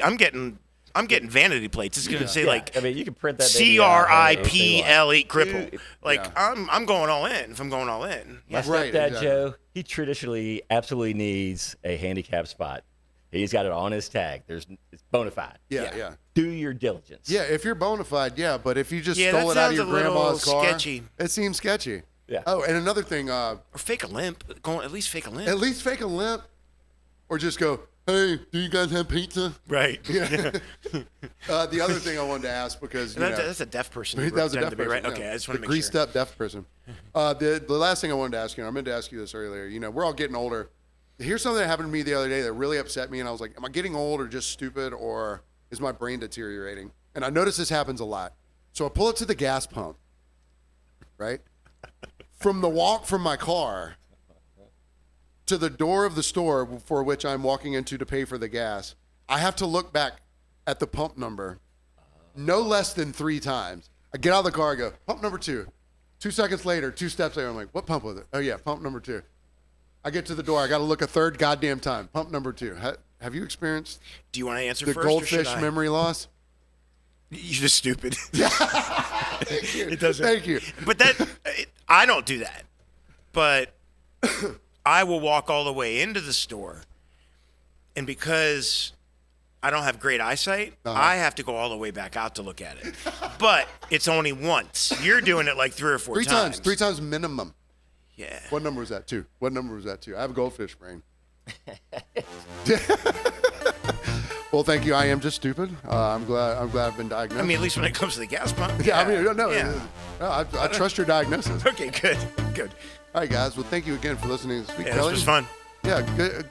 I'm getting vanity plates. It's gonna say like I mean, you can print that baby out however they want. CRIPLE cripple. Dude, Like I'm going all in. If I'm going all in, My yeah. Right, stepdad, exactly. Joe, he traditionally absolutely needs a handicap spot. He's got it on his tag. It's bona fide. Yeah. Do your diligence. Yeah, if you're bona fide, yeah. But if you just Yeah, stole that it out of sounds your a little grandma's car, sketchy. it seems sketchy. Yeah. Oh, and another thing, Or fake a limp. At least fake a limp. at least fake a limp, or just go, "Hey, do you guys have pizza?" Right. The other thing I wanted to ask, because That's a deaf person. you that was a pretend deaf to be, person. right? yeah. Okay, I just want The to make greased sure. up deaf person. The last thing I wanted to ask you, and I meant to ask you this earlier. We're all getting older. Here's something that happened to me the other day that really upset me, and I was like, "Am I getting old, or just stupid, or is my brain deteriorating?" And I notice this happens a lot. So I pull up to the gas pump, right? From the walk from my car to the door of the store for which I'm walking into to pay for the gas, I have to look back at the pump number no less than 3 times. I get out of the car, I go, pump number 2. 2 seconds later, 2 steps later, I'm like, what pump was it? Oh, yeah, pump number 2. I get to the door, I got to look a third goddamn time. Pump number 2. Have you experienced Do you want to answer the first? Or should goldfish I? memory loss? You're just stupid. Thank you. It doesn't. Thank you. But I don't do that. But I will walk all the way into the store, and because I don't have great eyesight, I have to go all the way back out to look at it. But it's only once. You're doing it like 3 or 4 3 times. 3 times minimum. Yeah. What number was that? 2. What number was that? 2. I have a goldfish brain. Well, thank you. I am just stupid. I'm glad I've been diagnosed. I mean, at least when it comes to the gas pump. yeah, I mean, no, Yeah. I trust your diagnosis. Okay, good. Good. All right, guys. Well, thank you again for listening this week. Yeah, this Kelly. was fun. Yeah,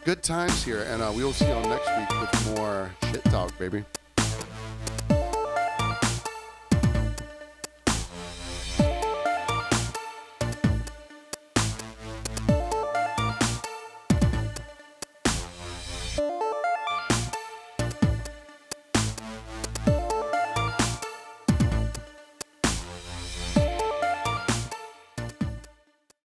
good times here, and we will see you all next week with more shit talk, baby.